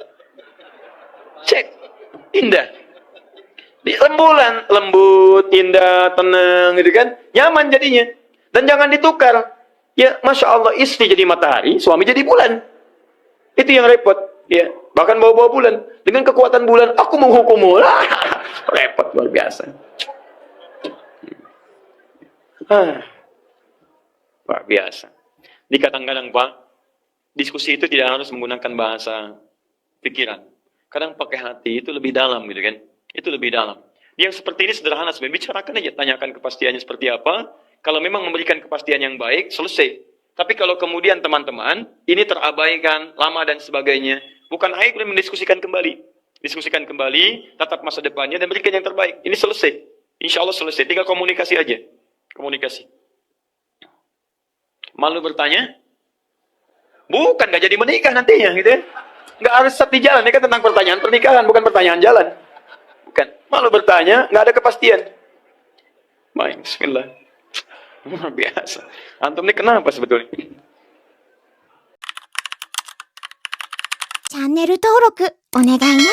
Speaker 1: Cek, indah. Di rembulan, lembut, indah, tenang, gitu kan? Nyaman jadinya. Dan jangan ditukar. Ya, Masya Allah, istri jadi matahari, suami jadi bulan. Itu yang repot. Ya, bahkan bawa-bawa bulan. Dengan kekuatan bulan, aku menghukummu. Repot, luar biasa. Luar biasa. Kadang-kadang, Pak, diskusi itu tidak harus menggunakan bahasa pikiran. Kadang pakai hati, itu lebih dalam, gitu kan? Itu lebih dalam. Yang seperti ini sederhana sebenarnya. Bicarakan aja, tanyakan kepastiannya seperti apa. Kalau memang memberikan kepastian yang baik, selesai. Tapi kalau kemudian teman-teman, ini terabaikan, lama dan sebagainya, bukan aib mendiskusikan kembali. Diskusikan kembali, tatap masa depannya, dan berikan yang terbaik. Ini selesai. Insya Allah selesai. Tinggal komunikasi aja. Komunikasi. Malu bertanya? Bukan, gak jadi menikah nantinya, gitu ya. Gak harus satu jalan. Ini kan tentang pertanyaan pernikahan, bukan pertanyaan jalan. Bukan. Malu bertanya, gak ada kepastian. Baik, bismillah. Luar biasa. Antum ini kenapa sebetulnya?
Speaker 3: チャンネル登録お願いね。